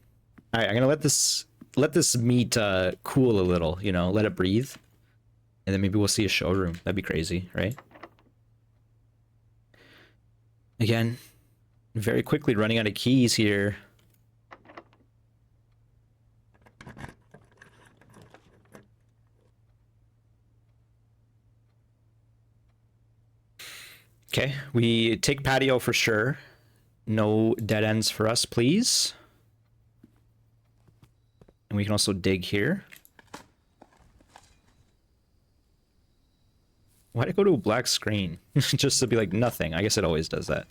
Alright, I'm gonna let this meat cool a little, you know, let it breathe. And then maybe we'll see a showroom. That'd be crazy, right? Again, very quickly running out of keys here. Okay, we take patio for sure. No dead ends for us, please. And we can also dig here. Why'd it go to a black screen? Just to be like nothing. I guess it always does that.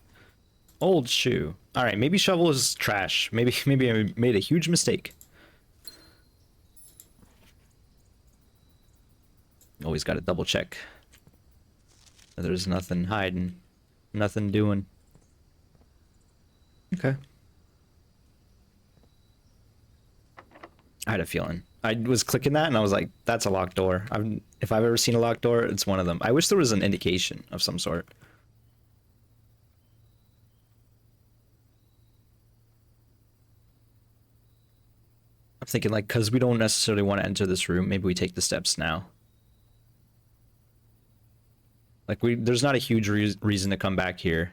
Old shoe. Alright, maybe shovel is trash. Maybe I made a huge mistake. Always gotta double check. There's nothing hiding. Nothing doing. Okay. I had a feeling. I was clicking that and I was like, that's a locked door. If I've ever seen a locked door, it's one of them. I wish there was an indication of some sort. I'm thinking like, because we don't necessarily want to enter this room, maybe we take the steps now. Like there's not a huge reason to come back here.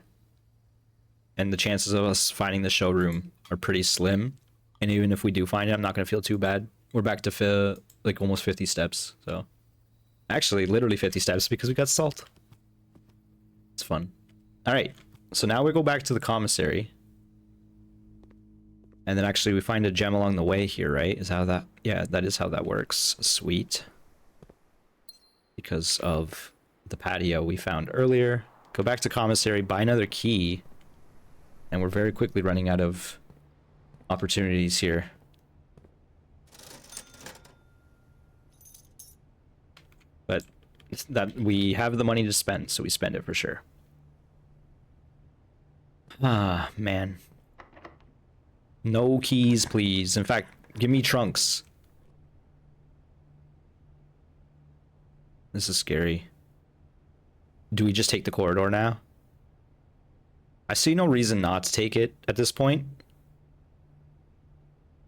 And the chances of us finding the showroom are pretty slim. And even if we do find it, I'm not going to feel too bad. We're back to like almost 50 steps. So actually, literally 50 steps because we got salt. It's fun. All right. So now we go back to the commissary. And then actually we find a gem along the way here, right? Is how that... Yeah, that is how that works. Sweet. Because of the patio we found earlier. Go back to commissary, buy another key. And we're very quickly running out of opportunities here. But that we have the money to spend, so we spend it for sure. Ah, man. No keys, please. In fact, give me trunks. This is scary. Do we just take the corridor now? I see no reason not to take it at this point.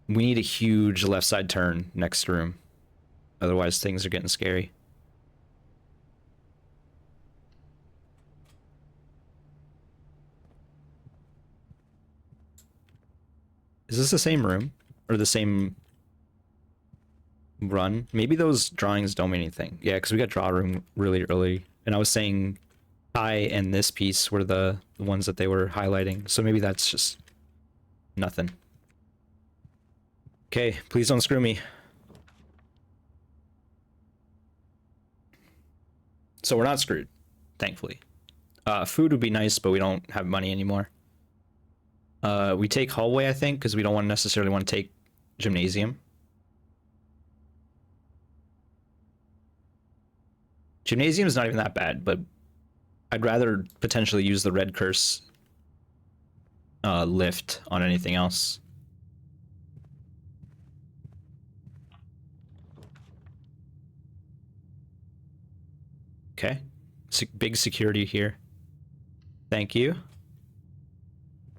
We need a huge left side turn next room. Otherwise, things are getting scary. Is this the same room? Or the same run? Maybe those drawings don't mean anything. Yeah, because we got draw room really early. And I was saying I and this piece were the ones that they were highlighting. So maybe that's just nothing. Okay, please don't screw me. So we're not screwed, thankfully. Food would be nice, but we don't have money anymore. We take hallway, I think, because we don't necessarily want to take gymnasium. Gymnasium is not even that bad, but I'd rather potentially use the red curse lift on anything else. Okay. Big security here. Thank you.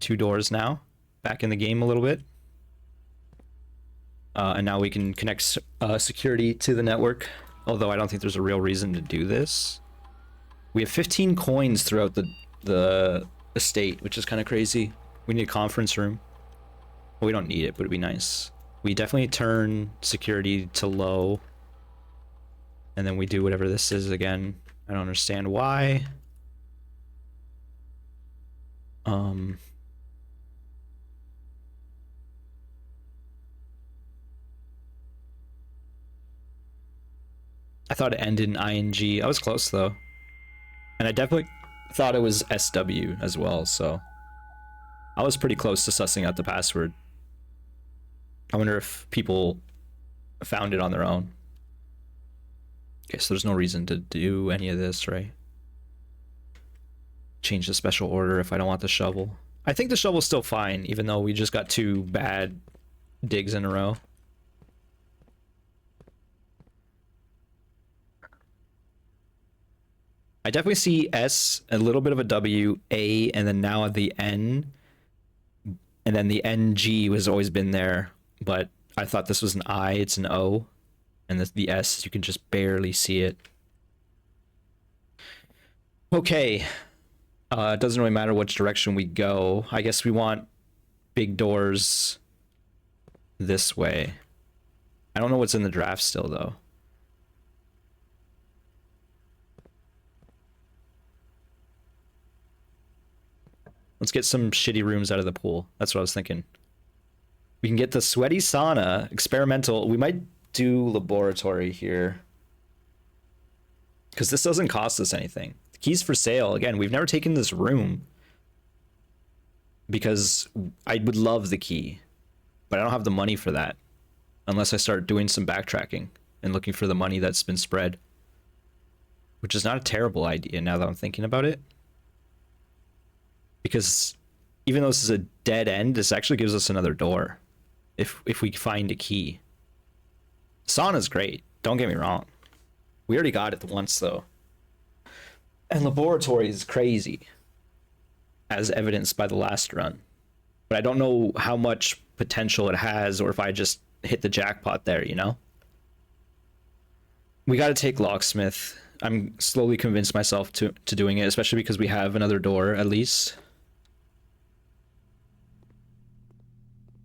2 doors now. Back in the game a little bit. And now we can connect security to the network. Although I don't think there's a real reason to do this. We have 15 coins throughout the estate, which is kind of crazy. We need a conference room. Well, we don't need it, but it'd be nice. We definitely turn security to low. And then we do whatever this is again. I don't understand why. I thought it ended in ING. I was close though. And I definitely thought it was SW as well, so I was pretty close to sussing out the password. I wonder if people found it on their own. Okay, so there's no reason to do any of this, right? Change the special order if I don't want the shovel. I think the shovel's still fine, even though we just got 2 bad digs in a row. I definitely see S, a little bit of a W, A, and then now at the N. And then the NG has always been there, but I thought this was an I, it's an O. And the S, you can just barely see it. Okay. It doesn't really matter which direction we go. I guess we want big doors this way. I don't know what's in the draft still, though. Let's get some shitty rooms out of the pool. That's what I was thinking. We can get the sweaty sauna, experimental. We might do laboratory here. Because this doesn't cost us anything. The key's for sale. Again, we've never taken this room. Because I would love the key. But I don't have the money for that. Unless I start doing some backtracking and looking for the money that's been spread. Which is not a terrible idea now that I'm thinking about it. Because even though this is a dead end, this actually gives us another door. If we find a key. Sauna's great. Don't get me wrong. We already got it once, though. And laboratory is crazy. As evidenced by the last run. But I don't know how much potential it has, or if I just hit the jackpot there, you know? We gotta take locksmith. I'm slowly convinced myself to doing it, especially because we have another door at least.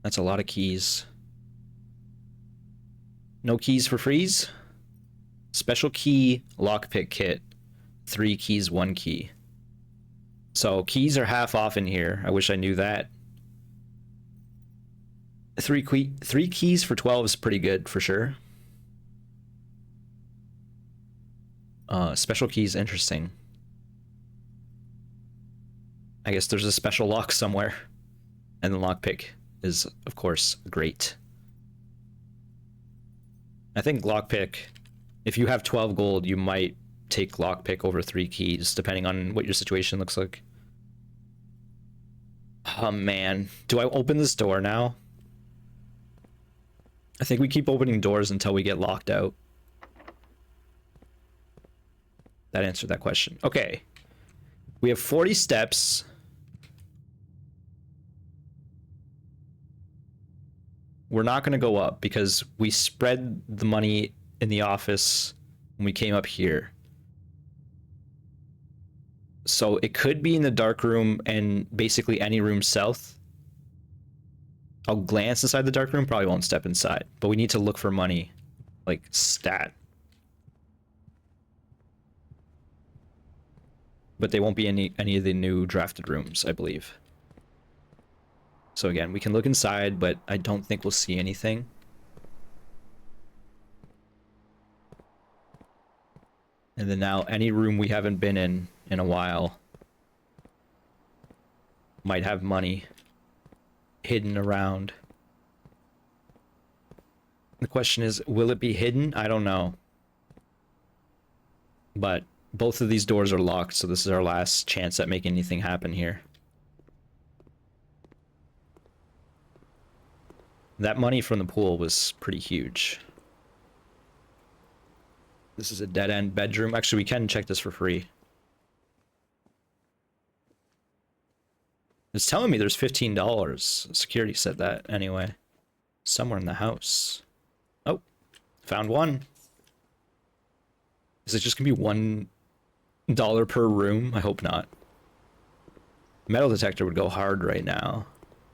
That's a lot of keys. No keys for freeze? Special key lockpick kit. 3 keys, 1 key. So keys are half off in here. I wish I knew that. 3 keys for 12 is pretty good for sure. Special keys, interesting. I guess there's a special lock somewhere. And the lockpick is, of course, great. I think lockpick, if you have 12 gold, you might take lockpick over 3 keys, depending on what your situation looks like. Oh man, do I open this door now? I think we keep opening doors until we get locked out. That answered that question. Okay. We have 40 steps. We're not going to go up because we spread the money in the office when we came up here. So it could be in the dark room and basically any room south. I'll glance inside the dark room, probably won't step inside, but we need to look for money, like stat. But they won't be any of the new drafted rooms, I believe. So again, we can look inside, but I don't think we'll see anything. And then now any room we haven't been in a while might have money hidden around. The question is, will it be hidden? I don't know. But both of these doors are locked, so this is our last chance at making anything happen here. That money from the pool was pretty huge. This is a dead-end bedroom. Actually, we can check this for free. It's telling me there's $15. Security said that anyway. Somewhere in the house. Oh, found one. Is it just gonna be $1 per room? I hope not. Metal detector would go hard right now.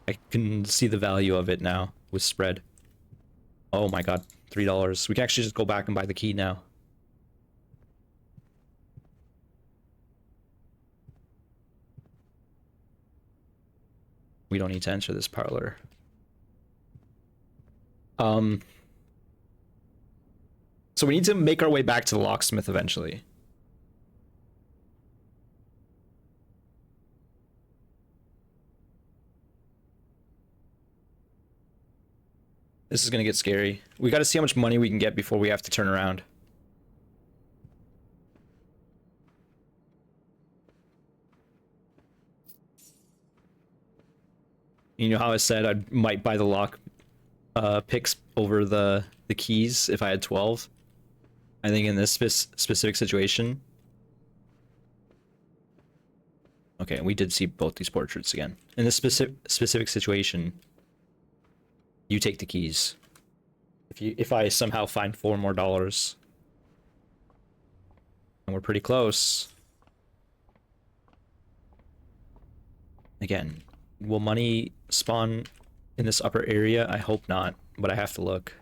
I can see the value of it now with spread. Oh my god, $3. We can actually just go back and buy the key now. We don't need to enter this parlor. So we need to make our way back to the locksmith eventually. This is gonna get scary. We gotta see how much money we can get before we have to turn around. You know how I said I might buy the lock picks over the keys if I had 12? I think in this specific situation. Okay, we did see both these portraits again. In this specific situation, you take the keys. If I somehow find $4 more, and we're pretty close. Again, will money spawn in this upper area? I hope not, but I have to look.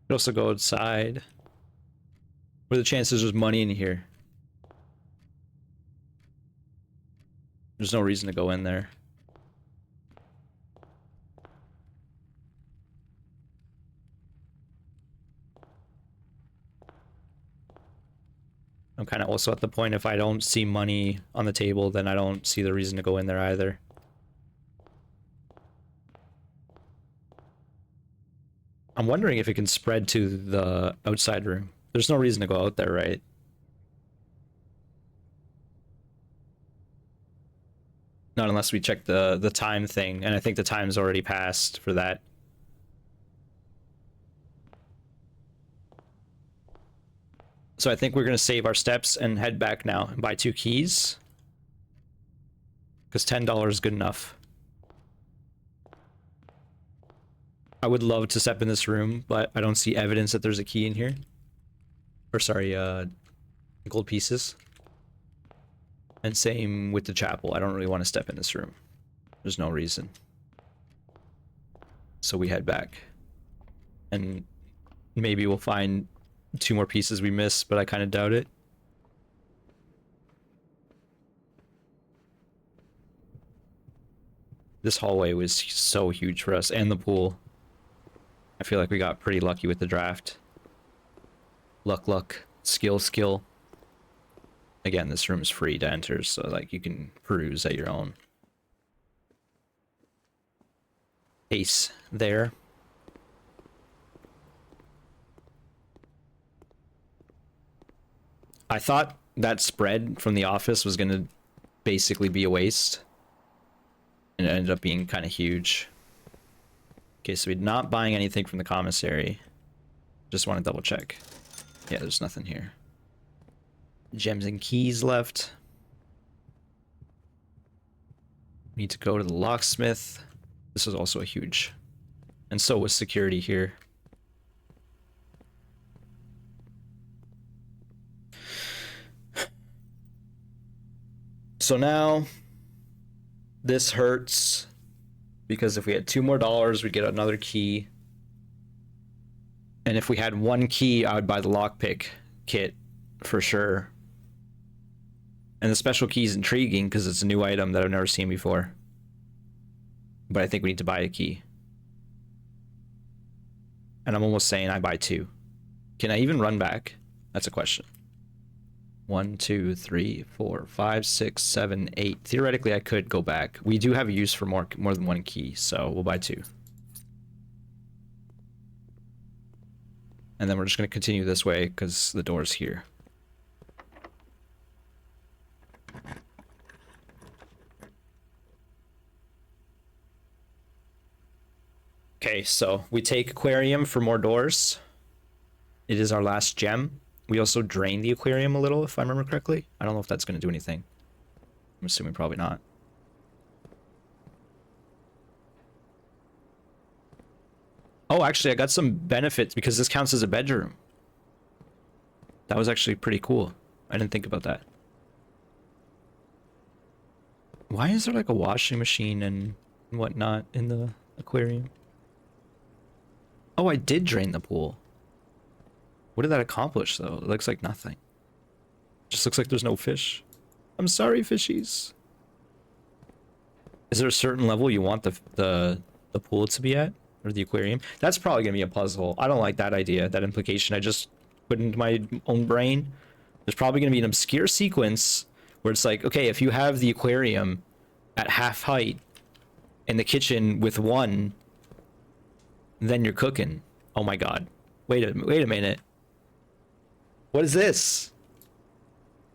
Could also go outside. What are the chances there's money in here? There's no reason to go in there. I'm kind of also at the point, if I don't see money on the table, then I don't see the reason to go in there either. I'm wondering if it can spread to the outside room. There's no reason to go out there, right? Not unless we check the time thing, and I think the time's already passed for that. So I think we're gonna save our steps and head back now and buy 2 keys. Because $10 is good enough. I would love to step in this room, but I don't see evidence that there's a key in here. Or sorry, gold pieces. And same with the chapel. I don't really want to step in this room. There's no reason. So we head back. And maybe we'll find 2 more pieces we missed, but I kind of doubt it. This hallway was so huge for us, and the pool. I feel like we got pretty lucky with the draft. Luck. Skill. Again, this room is free to enter, so like you can peruse at your own pace there. I thought that spread from the office was gonna basically be a waste. And it ended up being kind of huge. Okay, so we're not buying anything from the commissary. Just want to double check. Yeah, there's nothing here. Gems and keys left. Need to go to the locksmith. This is also a huge. And so was security here. So now this hurts because if we had $2 more, we'd get another key. And if we had 1 key, I would buy the lockpick kit for sure. And the special key is intriguing because it's a new item that I've never seen before. But I think we need to buy a key. And I'm almost saying I buy 2. Can I even run back? That's a question. 1, 2, 3, 4, 5, 6, 7, 8. Theoretically, I could go back. We do have a use for more than 1 key, so we'll buy 2. And then we're just going to continue this way because the door's here. Okay, so we take aquarium for more doors. It is our last gem. We also drain the aquarium a little, if I remember correctly. I don't know if that's going to do anything. I'm assuming probably not. Oh, actually, I got some benefits because this counts as a bedroom. That was actually pretty cool. I didn't think about that. Why is there like a washing machine and whatnot in the aquarium? Oh, I did drain the pool. What did that accomplish, though? It looks like nothing. Just looks like there's no fish. I'm sorry, fishies. Is there a certain level you want the pool to be at? Or the aquarium? That's probably going to be a puzzle. I don't like that idea, that implication I just put into my own brain. There's probably going to be an obscure sequence where it's like, okay, if you have the aquarium at half height in the kitchen with 1, then you're cooking. Oh my god. Wait a minute. What is this?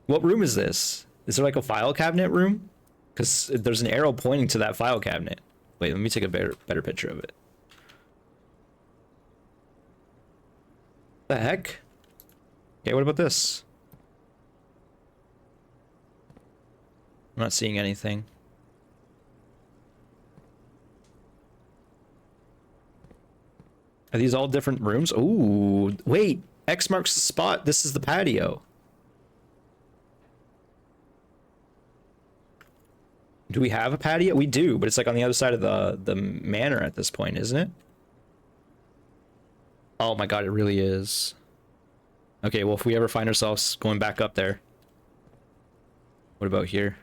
What room is this? Is there like a file cabinet room? Because there's an arrow pointing to that file cabinet. Wait, let me take a better picture of it. The heck? Okay, what about this? I'm not seeing anything. Are these all different rooms? Ooh, wait. X marks the spot. This is the patio. Do we have a patio? We do, but it's like on the other side of the manor at this point, isn't it? Oh my god, it really is. Okay, well, if we ever find ourselves going back up there. What about here?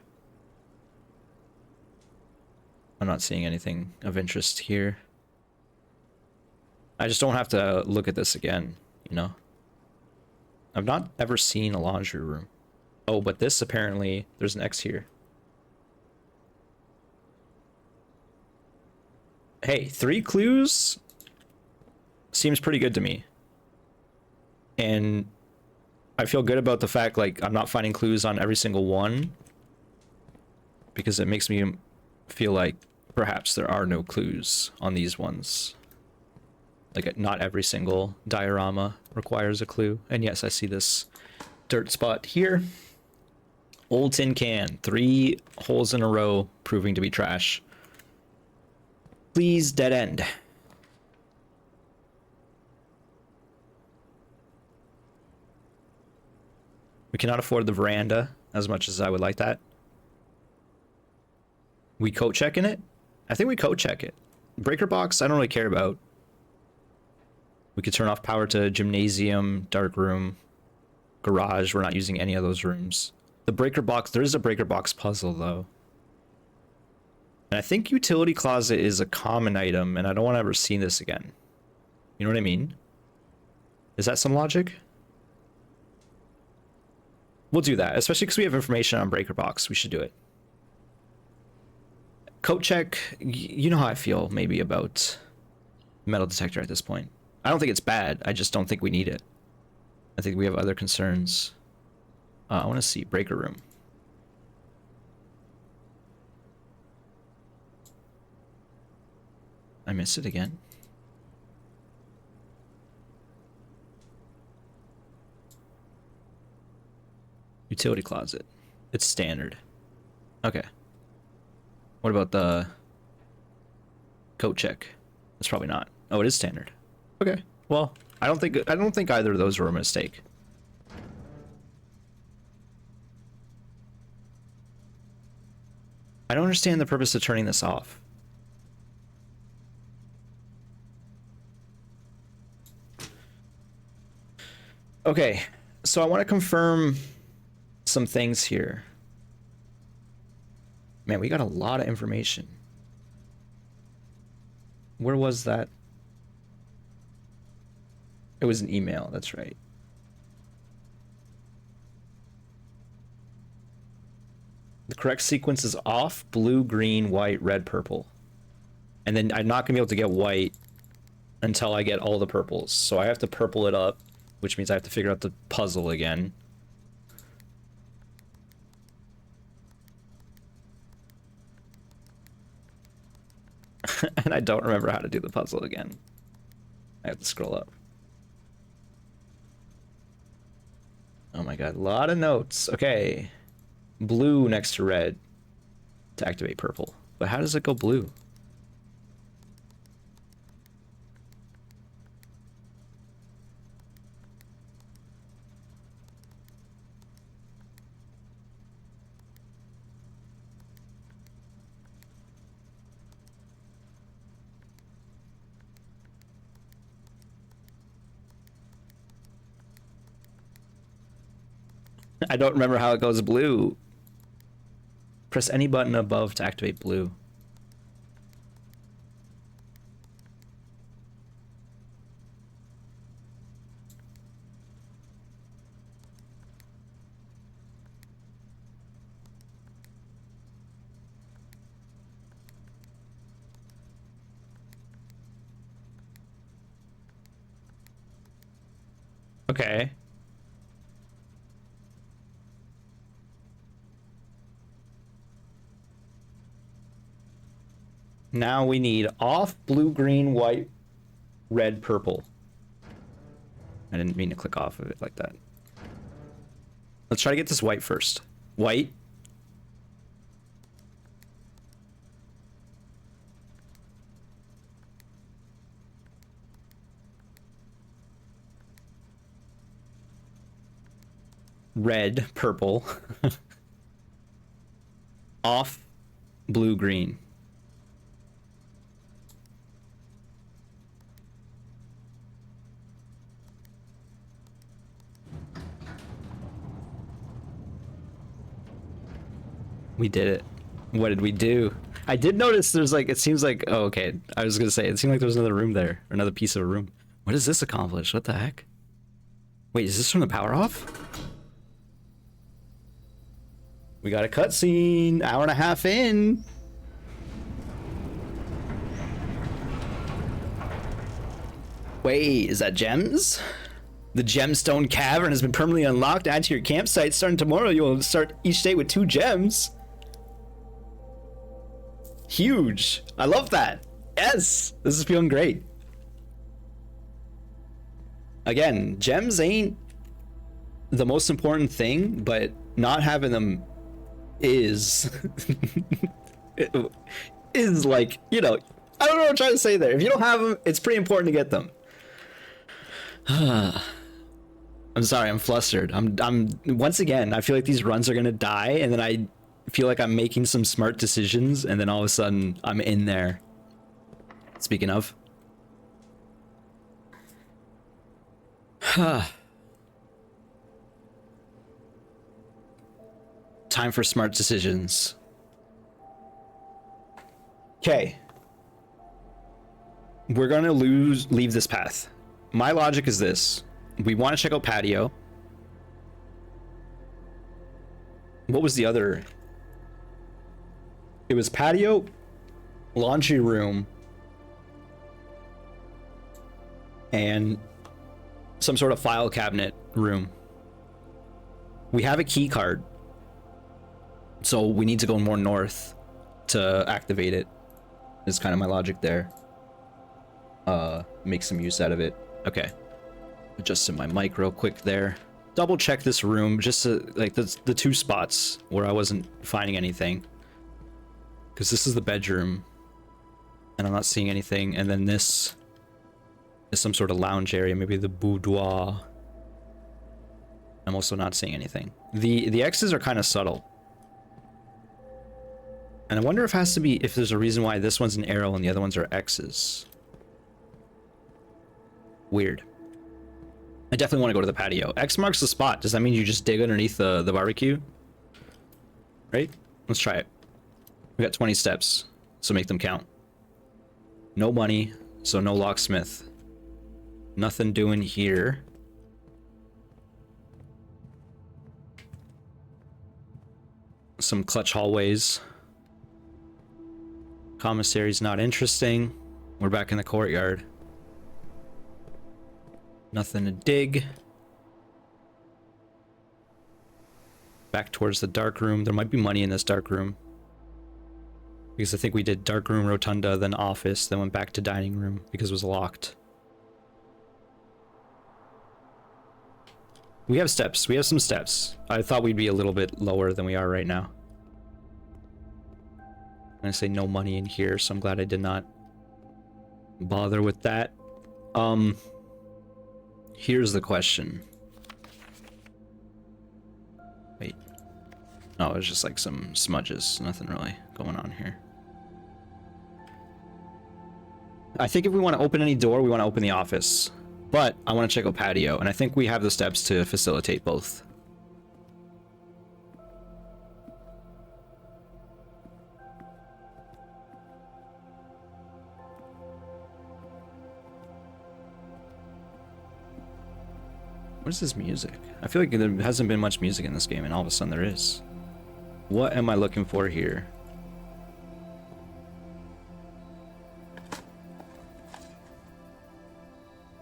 I'm not seeing anything of interest here. I just don't have to look at this again, you know? I've not ever seen a laundry room. Oh, but this apparently, there's an X here. Hey, 3 clues seems pretty good to me. And I feel good about the fact, like, I'm not finding clues on every single one. Because it makes me feel like perhaps there are no clues on these ones. Like, not every single diorama requires a clue. And yes, I see this dirt spot here. Old tin can. 3 holes in a row proving to be trash. Please, dead end. We cannot afford the veranda as much as I would like that. We code checking it? I think we code check it. Breaker box, I don't really care about. We could turn off power to gymnasium, dark room, garage. We're not using any of those rooms. The breaker box, there is a breaker box puzzle though. And I think utility closet is a common item and I don't want to ever see this again. You know what I mean? Is that some logic? We'll do that, especially because we have information on breaker box. We should do it. Coat check, you know how I feel maybe about metal detector at this point. I don't think it's bad. I just don't think we need it. I think we have other concerns. I want to see breaker room. I missed it again. Utility closet. It's standard. Okay. What about the coat check? That's probably not. Oh, it is standard. Okay. Well, I don't think either of those were a mistake. I don't understand the purpose of turning this off. Okay, so I want to confirm some things here. Man, we got a lot of information. Where was that? It was an email, that's right. The correct sequence is off, blue, green, white, red, purple. And then I'm not gonna be able to get white until I get all the purples. So I have to purple it up, which means I have to figure out the puzzle again. And I don't remember how to do the puzzle again. I have to scroll up. Oh my god, a lot of notes. Okay. Blue next to red to activate purple. But how does it go blue? I don't remember how it goes blue. Press any button above to activate blue. Okay. Now we need off, blue, green, white, red, purple. I didn't mean to click off of it like that. Let's try to get this white first. White. Red, purple. Off, blue, green. We did it. What did we do? I did notice there's like, it seems like, oh, okay. I was gonna say, it seemed like there was another room there, or another piece of a room. What does this accomplish? What the heck? Wait, is this from the power off? We got a cutscene, hour and a half in. Wait, is that gems? The gemstone cavern has been permanently unlocked. Add to your campsite. Starting tomorrow, you will start each day with 2 gems. Huge. I love that. Yes, this is feeling great. Again, gems ain't the most important thing, but not having them is is like, you know, I don't know what I'm trying to say there. If you don't have them, it's pretty important to get them. I'm sorry, I'm flustered. I'm once again, I feel like these runs are gonna die, and then I feel like I'm making some smart decisions, and then all of a sudden I'm in there. Speaking of. Time for smart decisions. Okay. We're gonna leave this path. My logic is this. We want to check out patio. What was the other? It was patio, laundry room, and some sort of file cabinet room. We have a key card, so we need to go more north to activate it. Is kind of my logic there. Make some use out of it. Okay. Adjusting my mic real quick there. Double check this room just to, like, the two spots where I wasn't finding anything. Because this is the bedroom. And I'm not seeing anything. And then this is some sort of lounge area. Maybe the boudoir. I'm also not seeing anything. The X's are kind of subtle. And I wonder if it has to be, if there's a reason why this one's an arrow and the other ones are X's. Weird. I definitely want to go to the patio. X marks the spot. Does that mean you just dig underneath the barbecue? Right? Let's try it. We got 20 steps, so make them count. No money, so no locksmith. Nothing doing here. Some clutch hallways. Commissary's not interesting. We're back in the courtyard. Nothing to dig. Back towards the dark room. There might be money in this dark room. Because I think we did dark room, rotunda, then office, then went back to dining room because it was locked. We have steps. We have some steps. I thought we'd be a little bit lower than we are right now. I'm gonna say no money in here, so I'm glad I did not bother with that. Here's the question. Wait. No, it's just like some smudges. Nothing really going on here. I think if we want to open any door, we want to open the office. But I want to check out patio, and I think we have the steps to facilitate both. What is this music? I feel like there hasn't been much music in this game, and all of a sudden there is. What am I looking for here?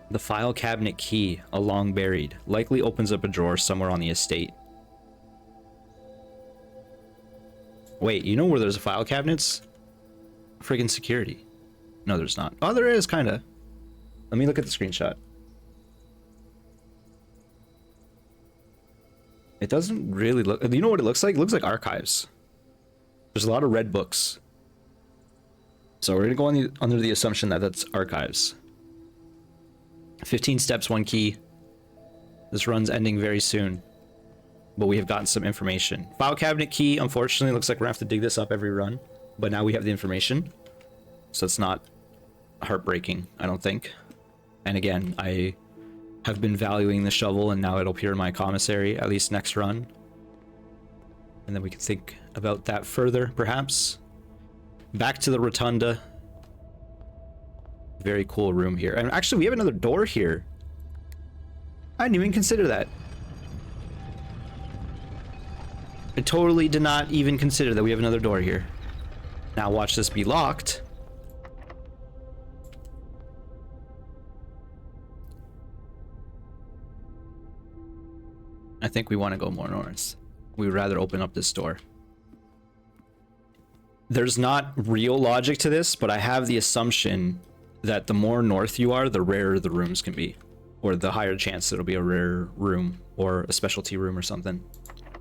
The file cabinet key, a long buried, likely opens up a drawer somewhere on the estate. Wait, you know where there's file cabinets? Friggin' security. No, there's not. Oh, there is, kinda. Let me look at the screenshot. It doesn't really look... You know what it looks like? It looks like archives. There's a lot of red books. So we're gonna go under the assumption that that's archives. 15 steps, 1 key. This run's ending very soon. But we have gotten some information. File cabinet key, unfortunately, looks like we're gonna have to dig this up every run. But now we have the information. So it's not heartbreaking, I don't think. And again, I have been valuing the shovel, and now it'll appear in my commissary, at least next run. And then we can think about that further, perhaps. Back to the rotunda. Very cool room here. And actually, we have another door here. I didn't even consider that. I totally did not even consider that we have another door here. Now watch this be locked. I think we want to go more north. We would rather open up this door. There's not real logic to this, but I have the assumption that the more north you are, the rarer the rooms can be. or the higher chance that it'll be a rare room or a specialty room or something.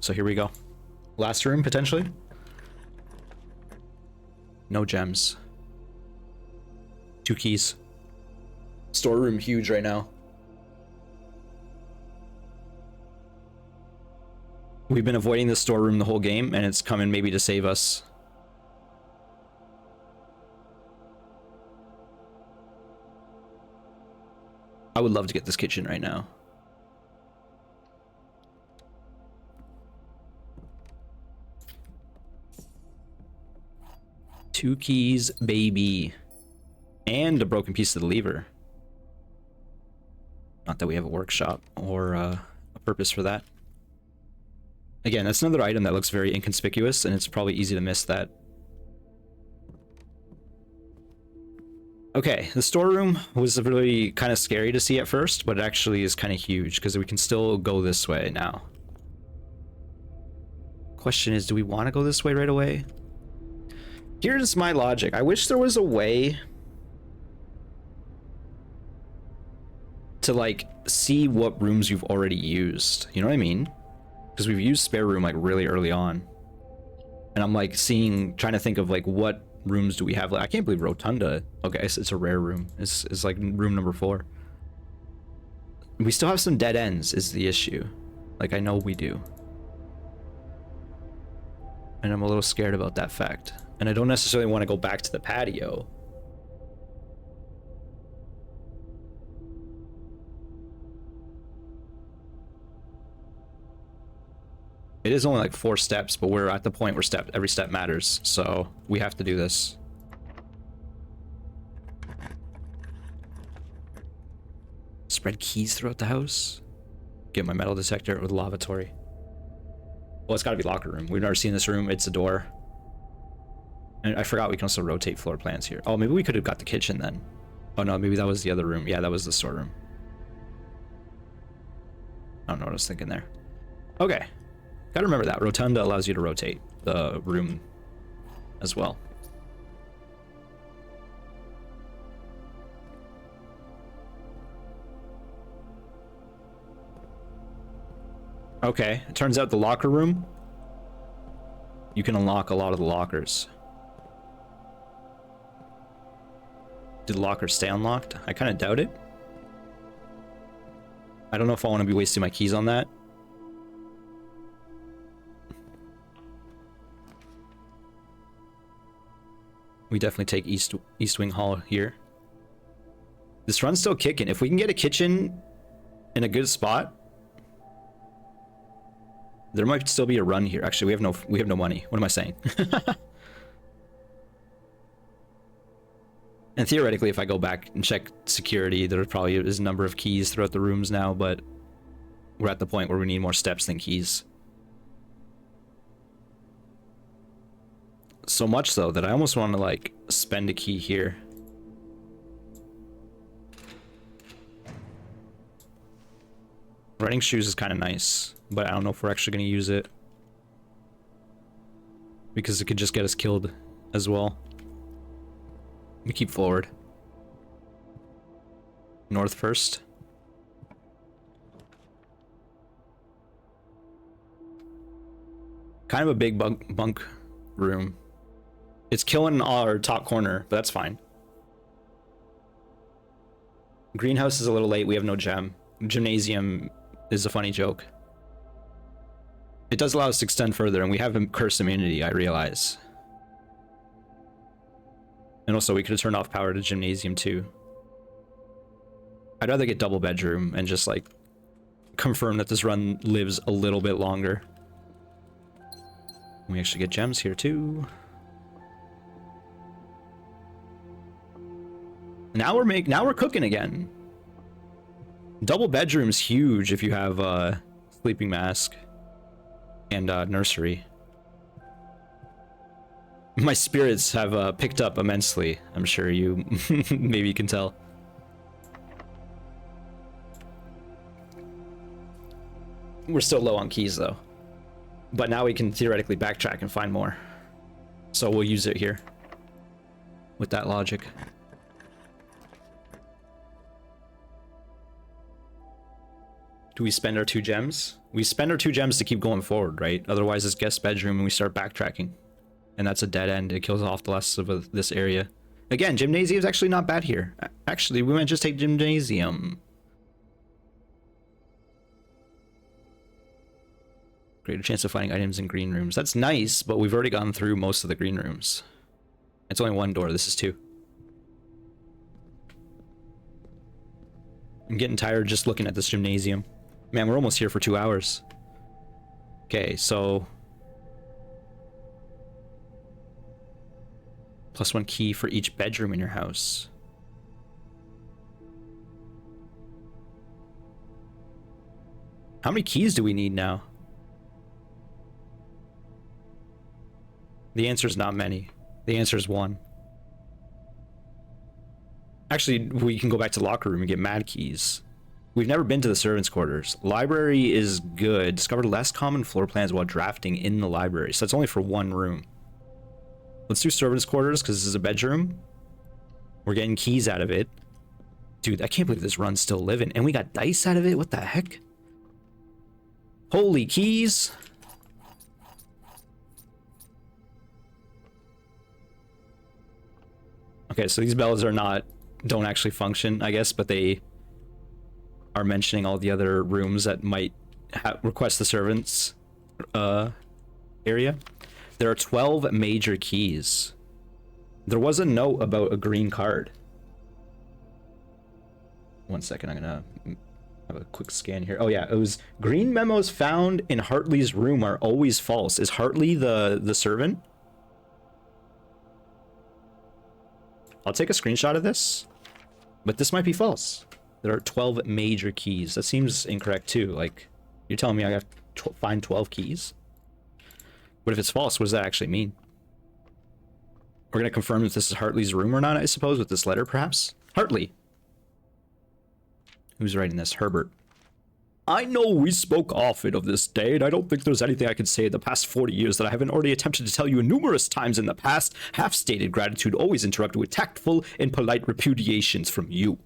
So here we go. Last room, potentially. No gems. 2 keys. Storeroom huge right now. We've been avoiding the storeroom the whole game, and it's coming maybe to save us. I would love to get this kitchen right now. Two keys, baby. And a broken piece of the lever. Not that we have a workshop or a purpose for that. Again, that's another item that looks very inconspicuous, and it's probably easy to miss that. Okay, the storeroom was really kind of scary to see at first, but it actually is kind of huge because we can still go this way now. Question is, do we want to go this way right away? Here's my logic. I wish there was a way to like see what rooms you've already used. You know what I mean? Because we've used spare room like really early on. And I'm like trying to think of like what rooms do we have. Like, I can't believe Rotunda. Okay, it's a rare room. It's like room number 4. We still have some dead ends is the issue. Like I know we do. And I'm a little scared about that fact. And I don't necessarily want to go back to the patio. It is only like 4 steps, but we're at the point where every step matters, so we have to do this. Spread keys throughout the house. Get my metal detector with lavatory. Well, it's got to be locker room. We've never seen this room. It's a door. And I forgot we can also rotate floor plans here. Oh, maybe we could have got the kitchen then. Oh no, maybe that was the other room. Yeah, that was the storeroom. I don't know what I was thinking there. Okay. Gotta remember that. Rotunda allows you to rotate the room as well. Okay, it turns out the locker room, you can unlock a lot of the lockers. Did the lockers stay unlocked? I kind of doubt it. I don't know if I want to be wasting my keys on that. We definitely take East Wing Hall here. This run's still kicking. If we can get a kitchen in a good spot, there might still be a run here. Actually, we have no money. What am I saying? And theoretically, if I go back and check security, there probably is a number of keys throughout the rooms now, but we're at the point where we need more steps than keys. So much so that I almost want to like spend a key here. Running shoes is kind of nice, but I don't know if we're actually going to use it because it could just get us killed as well. We keep forward. North first. Kind of a big bunk room. It's killing our top corner, but that's fine. Greenhouse is a little late. We have no gem. Gymnasium is a funny joke. It does allow us to extend further, and we have curse immunity, I realize. And also, we could have turned off power to Gymnasium too. I'd rather get double bedroom and just like confirm that this run lives a little bit longer. We actually get gems here too. Now we're cooking again. Double bedroom's huge if you have sleeping mask and nursery. My spirits have picked up immensely. I'm sure you maybe you can tell. We're still low on keys though. But now we can theoretically backtrack and find more. So we'll use it here. With that logic. Do we spend our 2 gems? We spend our 2 gems to keep going forward, right? Otherwise it's guest bedroom and we start backtracking. And that's a dead end. It kills off the rest of this area. Again, gymnasium is actually not bad here. Actually, we might just take gymnasium. Greater chance of finding items in green rooms. That's nice, but we've already gone through most of the green rooms. It's only 1 door. This is 2. I'm getting tired just looking at this gymnasium. Man, we're almost here for 2 hours. Okay, so... +1 key for each bedroom in your house. How many keys do we need now? The answer is not many. The answer is 1. Actually, we can go back to the locker room and get mad keys. We've never been to the servants' quarters. Library is good. Discovered less common floor plans while drafting in the library. So that's only for 1 room. Let's do servants' quarters because this is a bedroom. We're getting keys out of it. Dude, I can't believe this run's still living. And we got dice out of it? What the heck? Holy keys. Okay, so these bells are don't actually function, I guess, but they are mentioning all the other rooms that might request the servants area. There are 12 major keys. There was a note about a green card. 1 second, I'm gonna have a quick scan here. Oh yeah, it was green memos found in Hartley's room are always false. Is Hartley the servant? I'll take a screenshot of this, but this might be false. There are 12 major keys. That seems incorrect too. Like, you're telling me I have to find 12 keys? But if it's false, what does that actually mean? We're going to confirm if this is Hartley's room or not, I suppose, with this letter, perhaps? Hartley. Who's writing this? Herbert. I know we spoke often of this day, and I don't think there's anything I can say in the past 40 years that I haven't already attempted to tell you numerous times in the past. Half-stated gratitude always interrupted with tactful and polite repudiations from you.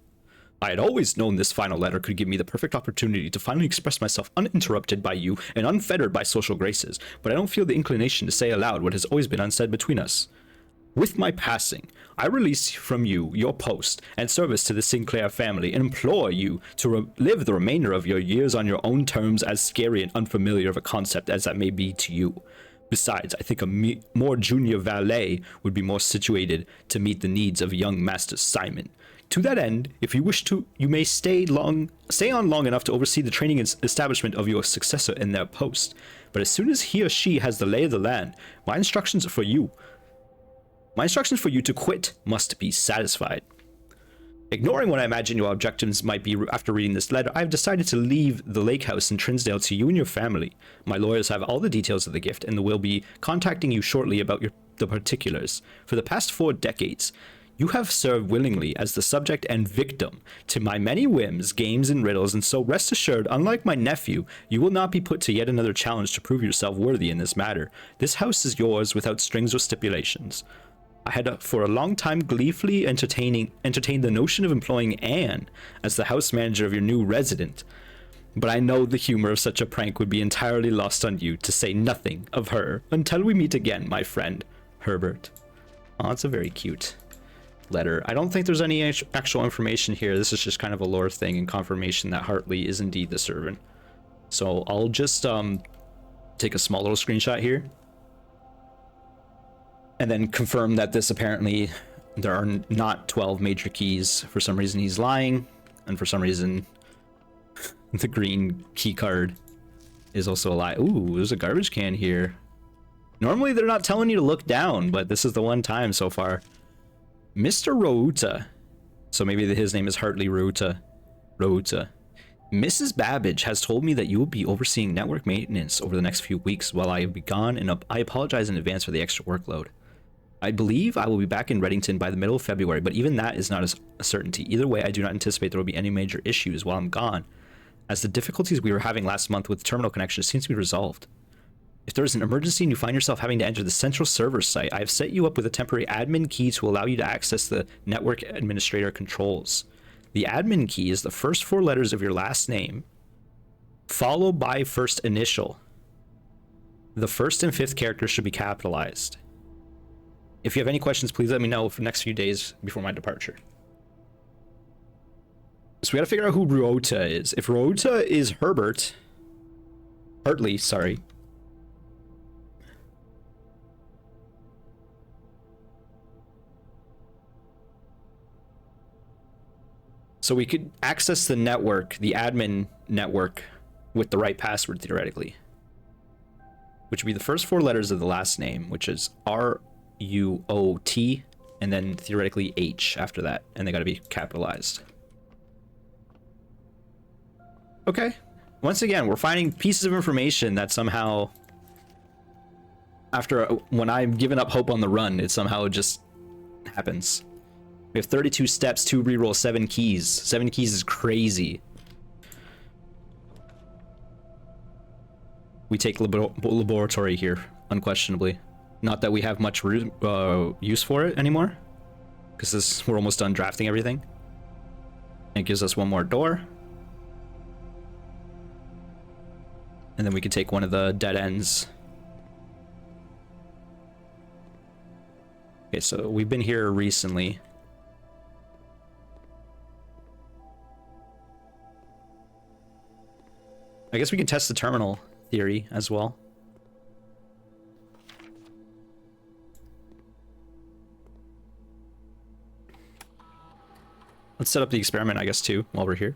I had always known this final letter could give me the perfect opportunity to finally express myself uninterrupted by you and unfettered by social graces, but I don't feel the inclination to say aloud what has always been unsaid between us. With my passing, I release from you your post and service to the Sinclair family and implore you to live the remainder of your years on your own terms, as scary and unfamiliar of a concept as that may be to you. Besides, I think a more junior valet would be more situated to meet the needs of young Master Simon. To that end, if you wish to, you may stay on long enough to oversee the training and establishment of your successor in their post. But as soon as he or she has the lay of the land, my instructions for you to quit must be satisfied. Ignoring what I imagine your objectives might be after reading this letter, I have decided to leave the lake house in Trinsdale to you and your family. My lawyers have all the details of the gift and will be contacting you shortly about the particulars. For the past 4 decades, you have served willingly as the subject and victim to my many whims, games, and riddles, and so rest assured, unlike my nephew, you will not be put to yet another challenge to prove yourself worthy in this matter. This house is yours without strings or stipulations. I had for a long time gleefully entertained the notion of employing Anne as the house manager of your new resident, but I know the humor of such a prank would be entirely lost on you, to say nothing of her, until we meet again, my friend, Herbert. Oh, it's a very cute letter. I don't think there's any actual information here. This is just kind of a lore thing and confirmation that Hartley is indeed the servant. So I'll just take a small little screenshot here and then confirm that this apparently there are not 12 major keys. For some reason he's lying, and for some reason the green key card is also a lie. Ooh, there's a garbage can here. Normally they're not telling you to look down, but this is the one time so far. Mr. Routa. So maybe his name is Hartley Routa. Routa. Mrs. Babbage has told me that you will be overseeing network maintenance over the next few weeks while I be gone, and I apologize in advance for the extra workload. I believe I will be back in Reddington by the middle of February, but even that is not a certainty. Either way, I do not anticipate there will be any major issues while I'm gone, as the difficulties we were having last month with terminal connections seems to be resolved. If there is an emergency and you find yourself having to enter the central server site, I have set you up with a temporary admin key to allow you to access the network administrator controls. The admin key is the first 4 letters of your last name, followed by first initial. The first and fifth characters should be capitalized. If you have any questions, please let me know for the next few days before my departure. So we gotta figure out who Ryota is. If Ryota is Hartley, sorry. So we could access the network, the admin network, with the right password theoretically. Which would be the first four letters of the last name, which is R-U-O-T, and then theoretically H after that, and they gotta be capitalized. Okay. Once again, we're finding pieces of information that somehow, when I've given up hope on the run, it somehow just happens. We have 32 steps, 2 reroll, 7 keys. 7 keys is crazy. We take laboratory here, unquestionably. Not that we have much use for it anymore, because we're almost done drafting everything. And it gives us one more door. And then we can take one of the dead ends. Okay, so we've been here recently. I guess we can test the terminal theory as well. Let's set up the experiment, I guess, too, while we're here.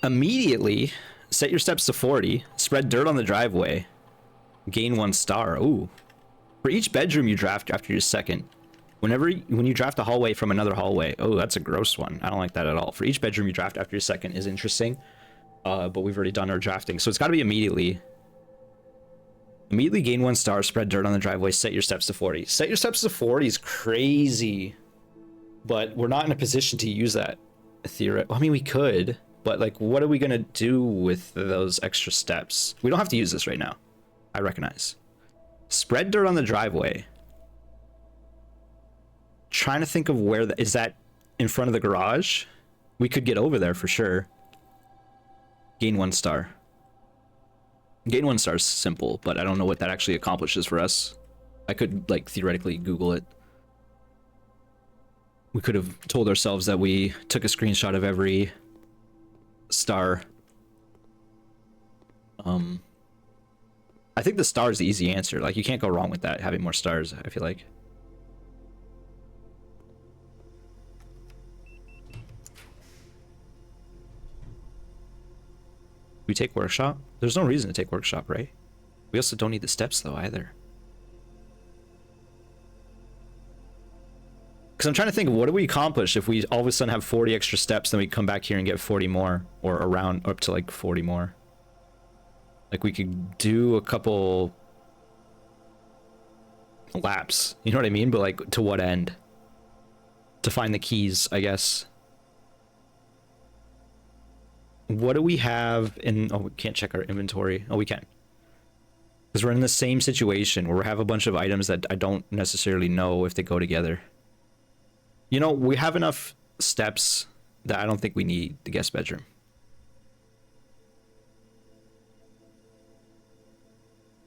Immediately, set your steps to 40. Spread dirt on the driveway. Gain 1 star. Ooh. For each bedroom you draft after your second. When you draft a hallway from another hallway. Oh, that's a gross one. I don't like that at all. For each bedroom you draft after your second is interesting. But we've already done our drafting. So it's got to be immediately. Immediately gain 1 star. Spread dirt on the driveway. Set your steps to 40. Set your steps to 40 is crazy. But we're not in a position to use that theory. I mean, we could. But, like, what are we going to do with those extra steps? We don't have to use this right now. I recognize. Spread dirt on the driveway. Trying to think of where... is that in front of the garage? We could get over there for sure. Gain 1 star. Gain 1 star is simple, but I don't know what that actually accomplishes for us. I could, like, theoretically Google it. We could have told ourselves that we took a screenshot of every... star. I think the star is the easy answer. Like, you can't go wrong with that, having more stars, I feel like. We take workshop? There's no reason to take workshop, right? We also don't need the steps though either. Because I'm trying to think, what do we accomplish if we all of a sudden have 40 extra steps, then we come back here and get 40 more, or around up to like 40 more. Like, we could do a couple laps, you know what I mean? But like, to what end? To find the keys, I guess. What do we have in... oh, we can't check our inventory. Oh, we can. Because we're in the same situation where we have a bunch of items that I don't necessarily know if they go together. You know, we have enough steps that I don't think we need the guest bedroom.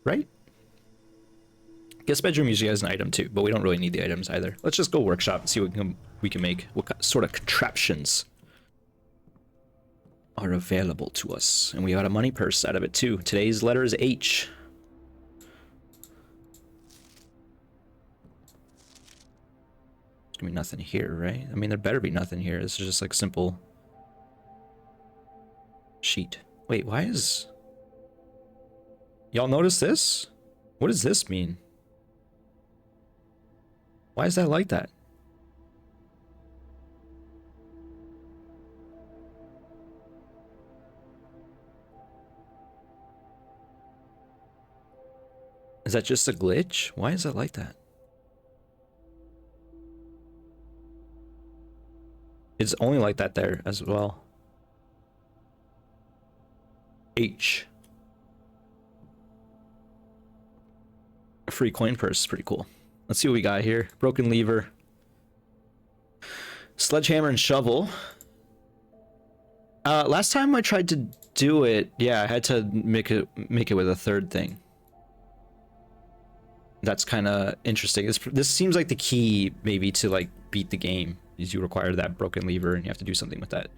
Right? Guest bedroom usually has an item too, but we don't really need the items either. Let's just go workshop and see what we can make. What sort of contraptions are available to us. And we got a money purse out of it too. Today's letter is H. There's gonna be nothing here, right? I mean, there better be nothing here. This is just like simple sheet. Wait, why is... y'all notice this? What does this mean? Why is that like that? Is that just a glitch? Why is that like that? It's only like that there as well. H. A free coin purse is pretty cool. Let's see what we got here. Broken lever. Sledgehammer and shovel. Last time I tried to do it, yeah, I had to make it with a third thing. That's kind of interesting. This seems like the key maybe to like beat the game is you require that broken lever and you have to do something with that.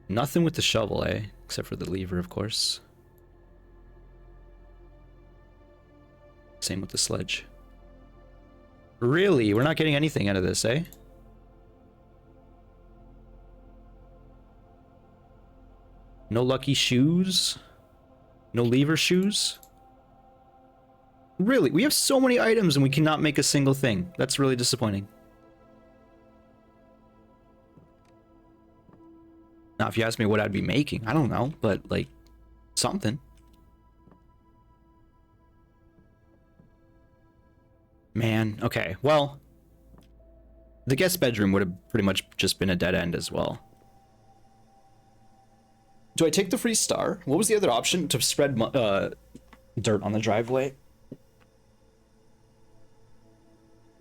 Nothing with the shovel, eh? Except for the lever, of course. Same with the sledge. Really? We're not getting anything out of this, eh? No lucky shoes? No lever shoes? Really? We have so many items and we cannot make a single thing. That's really disappointing. Now, if you ask me what I'd be making, I don't know, but like something. Man, okay. Well, the guest bedroom would have pretty much just been a dead end as well. Do I take the free star? What was the other option? To spread dirt on the driveway?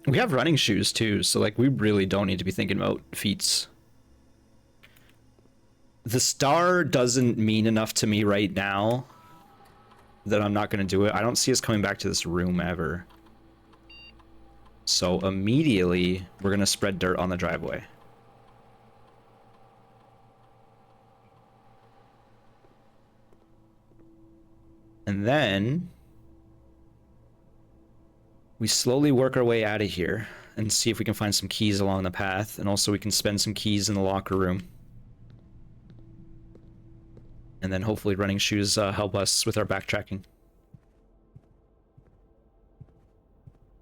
We have running shoes too, so like we really don't need to be thinking about feats. The star doesn't mean enough to me right now that I'm not going to do it. I don't see us coming back to this room ever. So immediately we're going to spread dirt on the driveway. And then we slowly work our way out of here and see if we can find some keys along the path. And also we can spend some keys in the locker room. And then hopefully running shoes help us with our backtracking.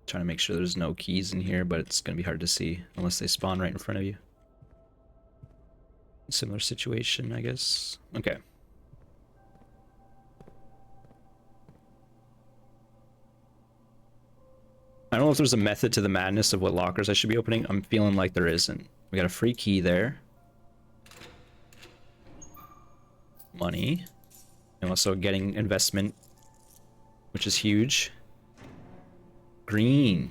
Trying to make sure there's no keys in here, but it's going to be hard to see unless they spawn right in front of you. Similar situation, I guess. Okay. I don't know if there's a method to the madness of what lockers I should be opening. I'm feeling like there isn't. We got a free key there. Money. And also getting investment, which is huge. Green.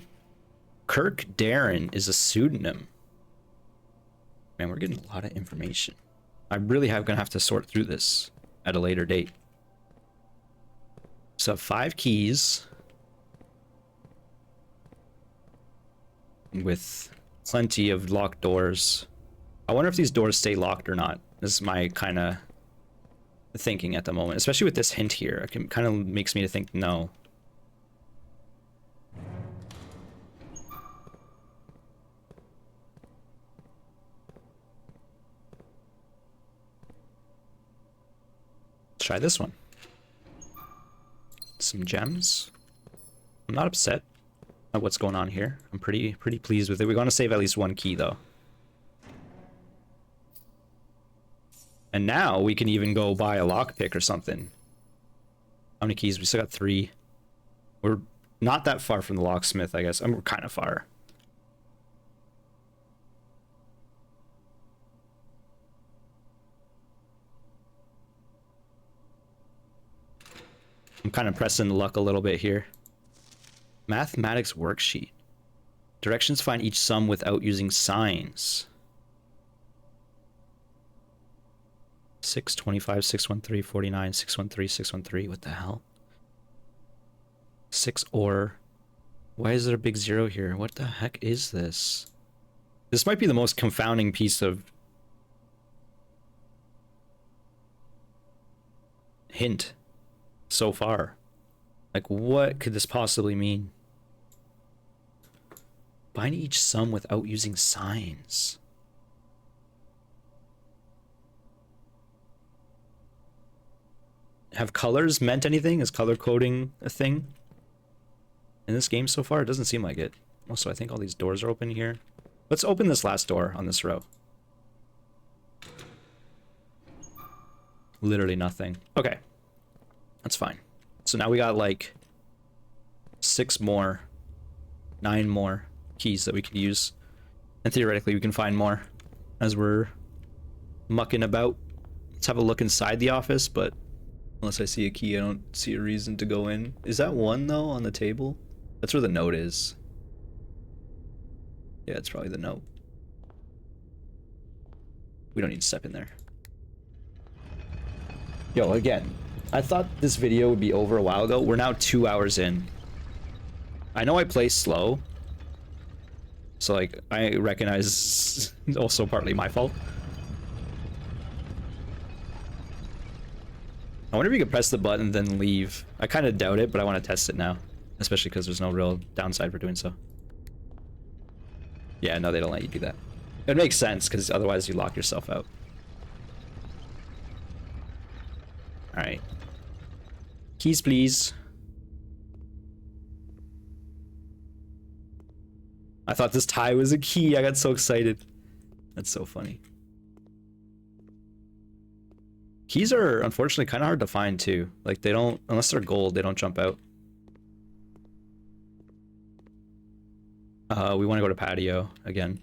Kirk Darren is a pseudonym. Man, we're getting a lot of information. I really gonna have to sort through this at a later date. So 5 keys. With plenty of locked doors. I wonder if these doors stay locked or not. This is my kind of thinking at the moment, especially with this hint here. It kind of makes me to think no. Let's try this one. Some gems. I'm not upset at what's going on here. I'm pretty pleased with it. We're going to save at least 1 key though. And now we can even go buy a lockpick or something. How many keys? We still got 3. We're not that far from the locksmith, I guess. I mean, we're kind of far. I'm kind of pressing luck a little bit here. Mathematics worksheet. Directions find each sum without using signs. 625, 613, 49, 613, 613. What the hell? 6 or. Why is there a big 0 here? What the heck is this? This might be the most confounding piece of hint so far. Like, what could this possibly mean? Find each sum without using signs. Have colors meant anything? Is color coding a thing in this game so far? It doesn't seem like it. Also, I think all these doors are open here. Let's open this last door on this row. Literally nothing. Okay. That's fine. So now we got like 6 more, 9 more keys that we can use. And theoretically we can find more as we're mucking about. Let's have a look inside the office, but unless I see a key, I don't see a reason to go in. Is that 1 though on the table? That's where the note is. Yeah, it's probably the note. We don't need to step in there. Yo, again, I thought this video would be over a while ago. We're now 2 hours in. I know I play slow. So, like, I recognize it's also partly my fault. I wonder if you could press the button and then leave. I kind of doubt it, but I want to test it now. Especially because there's no real downside for doing so. Yeah, no, they don't let you do that. It makes sense, because otherwise you lock yourself out. Alright. Keys, please. I thought this tie was a key. I got so excited. That's so funny. Keys are unfortunately kind of hard to find too. Like they don't, unless they're gold, they don't jump out. We want to go to patio again.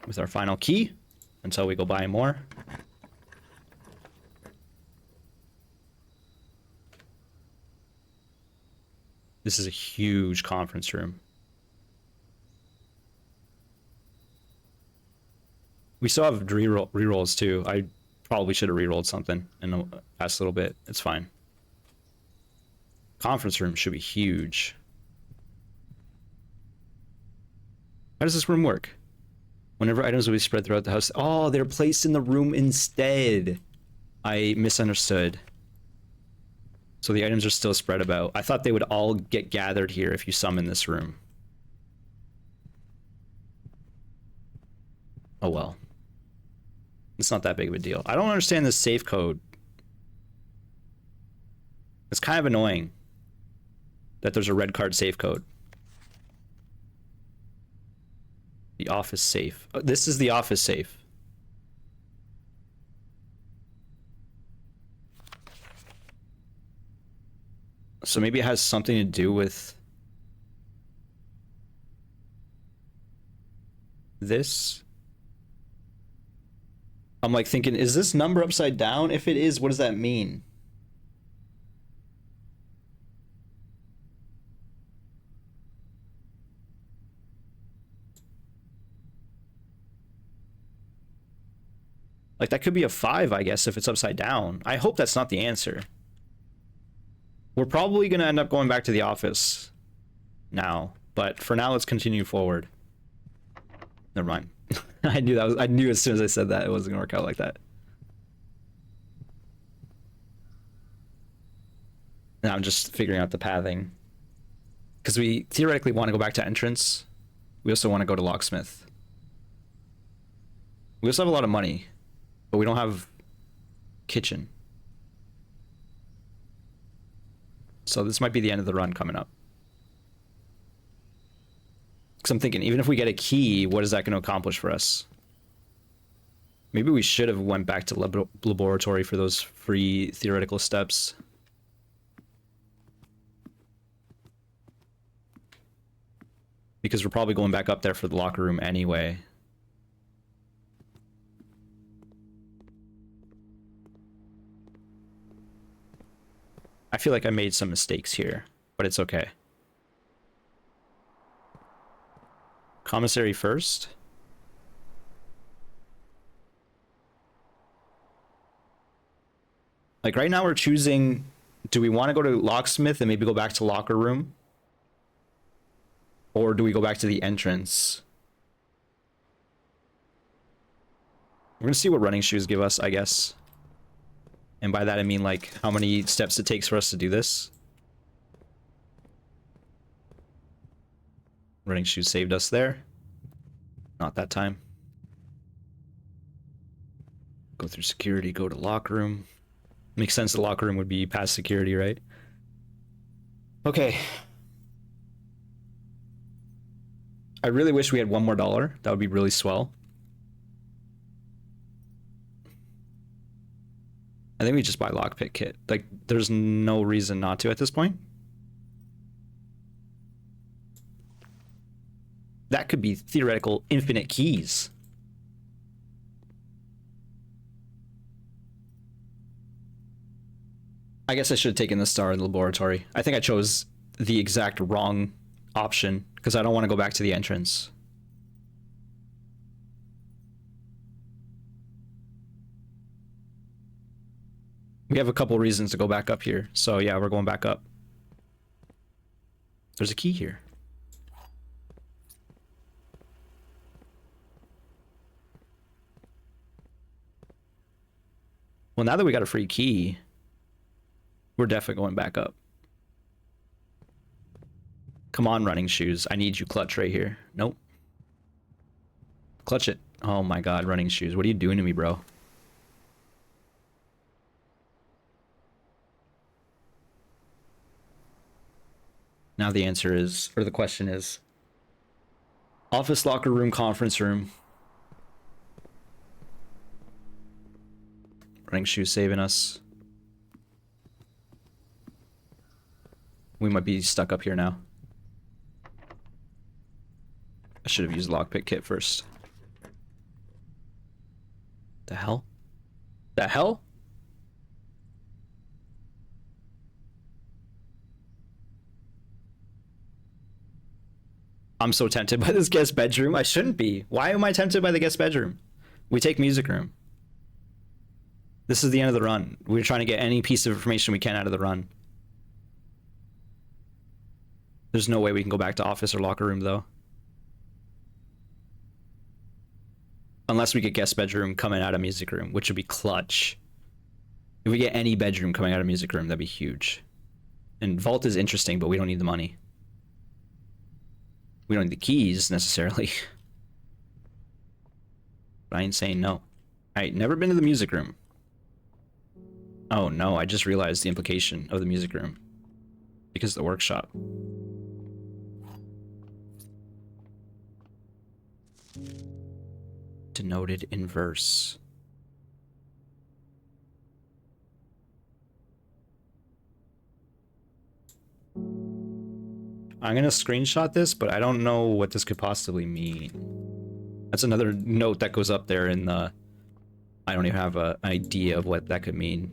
With our final key until we go buy more. This is a huge conference room. We still have rerolls too. I probably should have rerolled something in the past little bit. It's fine. Conference room should be huge. How does this room work? Whenever items will be spread throughout the house. Oh, they're placed in the room instead. I misunderstood. So the items are still spread about. I thought they would all get gathered here if you summon this room. Oh well. It's not that big of a deal. I don't understand this safe code. It's kind of annoying that there's a red card safe code. The office safe. Oh, this is the office safe. So maybe it has something to do with this. I'm like thinking, is this number upside down? If it is, what does that mean? Like that could be a 5, I guess, if it's upside down. I hope that's not the answer. We're probably gonna end up going back to the office now, but for now, let's continue forward. Never mind. I knew as soon as I said that it wasn't gonna work out like that. Now I'm just figuring out the pathing. Because we theoretically want to go back to entrance. We also want to go to locksmith. We also have a lot of money, but we don't have kitchen. So this might be the end of the run coming up. Because I'm thinking, even if we get a key, what is that going to accomplish for us? Maybe we should have went back to laboratory for those free theoretical steps. Because we're probably going back up there for the locker room anyway. I feel like I made some mistakes here, but it's okay. Commissary first. Like right now we're choosing, do we want to go to locksmith and maybe go back to locker room? Or do we go back to the entrance? We're gonna see what running shoes give us, I guess. And by that I mean like how many steps it takes for us to do this. Running shoes saved us there. Not that time. Go through security, go to locker room. Makes sense the locker room would be past security, right? Okay. I really wish we had $1 more. That would be really swell. I think we just buy lockpick kit. Like, there's no reason not to at this point. That could be theoretical infinite keys. I guess I should have taken the star in the laboratory. I think I chose the exact wrong option because I don't want to go back to the entrance. We have a couple reasons to go back up here. So yeah, we're going back up. There's a key here. Well, now that we got a free key, we're definitely going back up. Come on, running shoes. I need you, clutch right here. Nope. Clutch it. Oh my god, running shoes. What are you doing to me, bro? Now the answer is, or the question is, office, locker room, conference room. Running shoes saving us. We might be stuck up here now. I should have used lockpick kit first. The hell? The hell? I'm so tempted by this guest bedroom. I shouldn't be. Why am I tempted by the guest bedroom? We take music room. This is the end of the run. We're trying to get any piece of information we can out of the run. There's no way we can go back to office or locker room, though. Unless we get guest bedroom coming out of music room, which would be clutch. If we get any bedroom coming out of music room, that'd be huge. And vault is interesting, but we don't need the money. We don't need the keys, necessarily. But I ain't saying no. Alright, never been to the music room. Oh no, I just realized the implication of the music room. Because of the workshop. Denoted in verse. I'm gonna screenshot this, but I don't know what this could possibly mean. That's another note that goes up there in the... I don't even have an idea of what that could mean.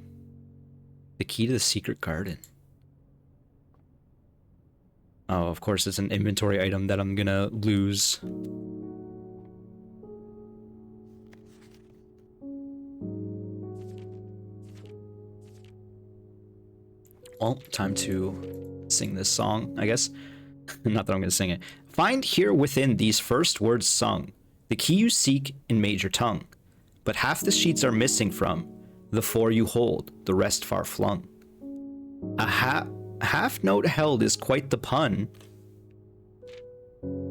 The key to the secret garden. Oh, of course it's an inventory item that I'm gonna lose. Well, time to sing this song, I guess. Not that I'm gonna sing it. Find here within these first words sung the key you seek in major tongue, but half the sheets are missing from the four you hold, the rest far flung. A half note held is quite the pun.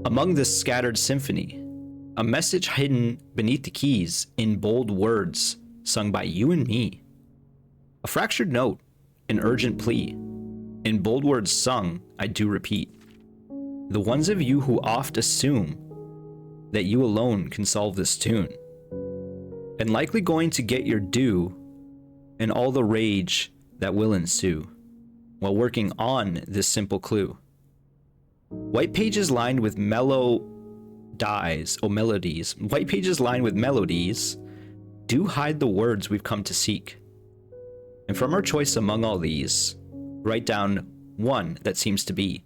Among this scattered symphony, a message hidden beneath the keys in bold words sung by you and me. A fractured note, an urgent plea, in bold words sung, I do repeat. The ones of you who oft assume that you alone can solve this tune, and likely going to get your due and all the rage that will ensue while working on this simple clue. White pages lined with melodies, white pages lined with melodies do hide the words we've come to seek. And from our choice among all these, write down one that seems to be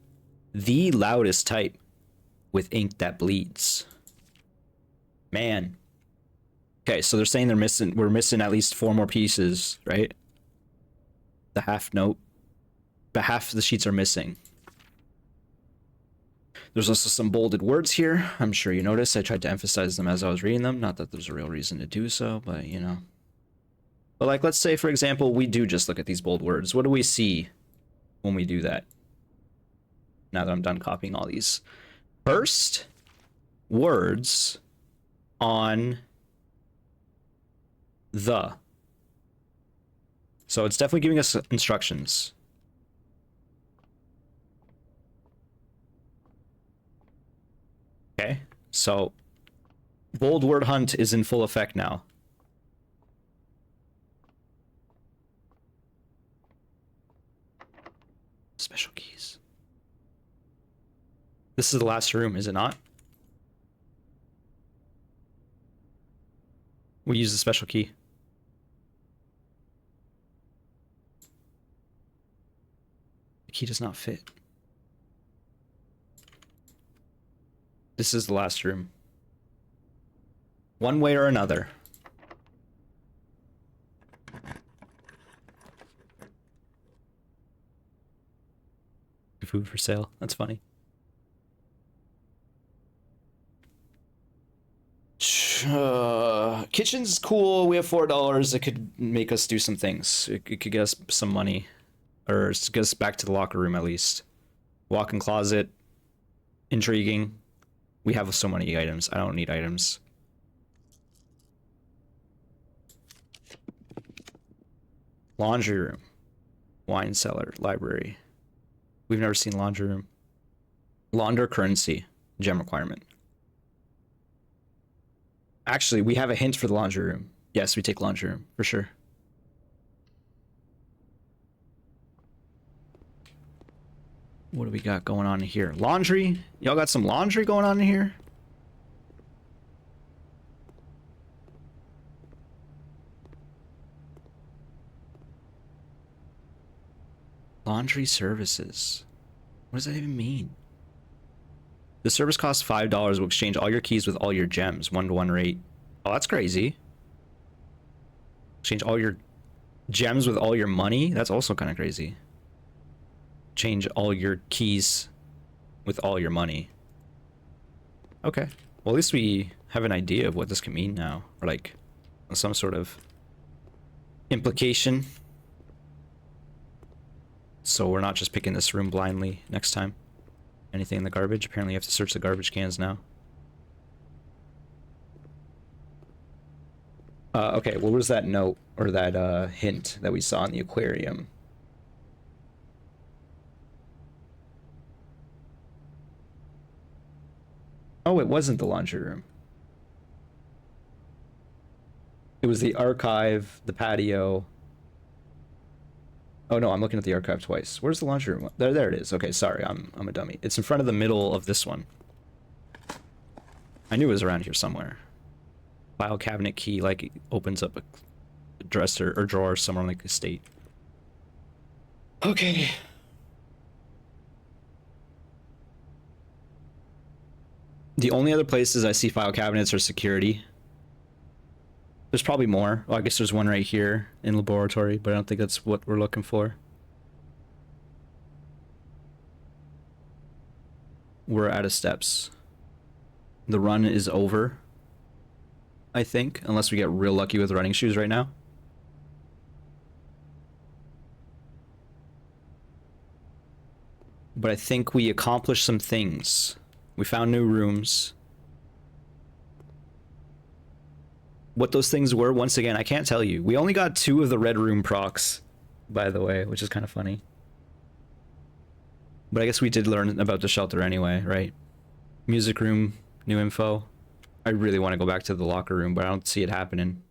the loudest type with ink that bleeds. Man. Okay, so they're saying we're missing at least 4 more pieces, right? The half note. But half of the sheets are missing. There's also some bolded words here. I'm sure you noticed. I tried to emphasize them as I was reading them. Not that there's a real reason to do so, but you know. But like, let's say, for example, we do just look at these bold words. What do we see when we do that? Now that I'm done copying all these. First, words on the. So it's definitely giving us instructions. Okay, so bold word hunt is in full effect now. Special keys. This is the last room, is it not? We use the special key. key does not fit. This is the last room. One way or another. Food for sale. That's funny. Kitchen's cool. We have $4. It could make us do some things. It could get us some money. Or get us back to the locker room at least. Walk-in closet. Intriguing. We have so many items. I don't need items. Laundry room. Wine cellar. Library. We've never seen laundry room. Launder currency. Gem requirement. Actually, we have a hint for the laundry room. Yes, we take laundry room, for sure. What do we got going on here? Laundry? Y'all got some laundry going on here? Laundry services. What does that even mean? The service costs $5. Will exchange all your keys with all your gems. 1-to-1 rate. Oh, that's crazy. Exchange all your gems with all your money? That's also kind of crazy. Change all your keys with all your money. Okay. Well, at least we have an idea of what this can mean now. Or like some sort of implication. So we're not just picking this room blindly next time. Anything in the garbage? Apparently you have to search the garbage cans now. Okay, what was that note or that hint that we saw in the aquarium? Oh, it wasn't the laundry room. It was the archive, the patio. Oh no, I'm looking at the archive twice. Where's the laundry room? There it is. Okay, sorry, I'm a dummy. It's in front of the middle of this one. I knew it was around here somewhere. File cabinet key, like it opens up a dresser or drawer somewhere like the estate. Okay. The only other places I see file cabinets are security. There's probably more. Well, I guess there's one right here in laboratory, but I don't think that's what we're looking for. We're out of steps. The run is over, I think, unless we get real lucky with running shoes right now. But I think we accomplished some things. We found new rooms. What those things were, once again, I can't tell you. We only got 2 of the red room procs, by the way, which is kind of funny. But I guess we did learn about the shelter anyway, right? Music room, new info. I really want to go back to the locker room, but I don't see it happening.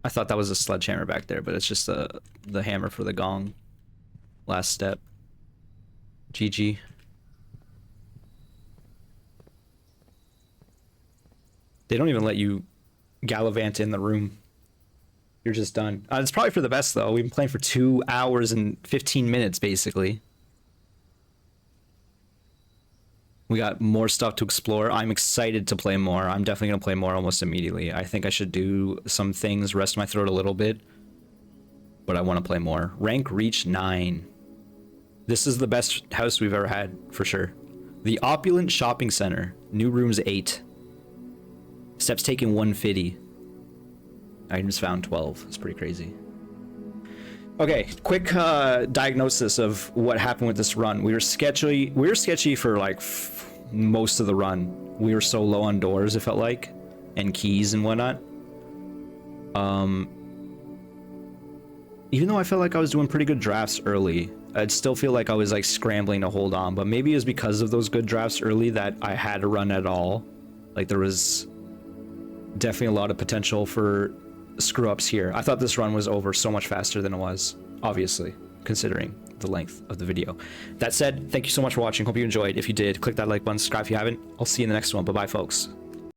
I thought that was a sledgehammer back there, but it's just the hammer for the gong. Last step. GG. They don't even let you gallivant in the room. You're just done. It's probably for the best, though. We've been playing for 2 hours and 15 minutes, basically. We got more stuff to explore. I'm excited to play more. I'm definitely going to play more almost immediately. I think I should do some things, rest my throat a little bit. But I want to play more. Rank reach 9. This is the best house we've ever had, for sure. The Opulent Shopping Center. New rooms 8. Steps taken 150. Items found 12. It's pretty crazy. Okay, quick diagnosis of what happened with this run. We were sketchy for like most of the run. We were so low on doors, it felt like, and keys and whatnot. Even though I felt like I was doing pretty good drafts early, I'd still feel like I was like scrambling to hold on. But maybe it was because of those good drafts early that I had to run at all. Like there was definitely a lot of potential for screw ups here. I thought this run was over so much faster than it was, obviously, considering the length of the video. That said, thank you so much for watching. Hope you enjoyed. If you did, click that like button, subscribe if you haven't. I'll see you in the next one. Bye bye, folks.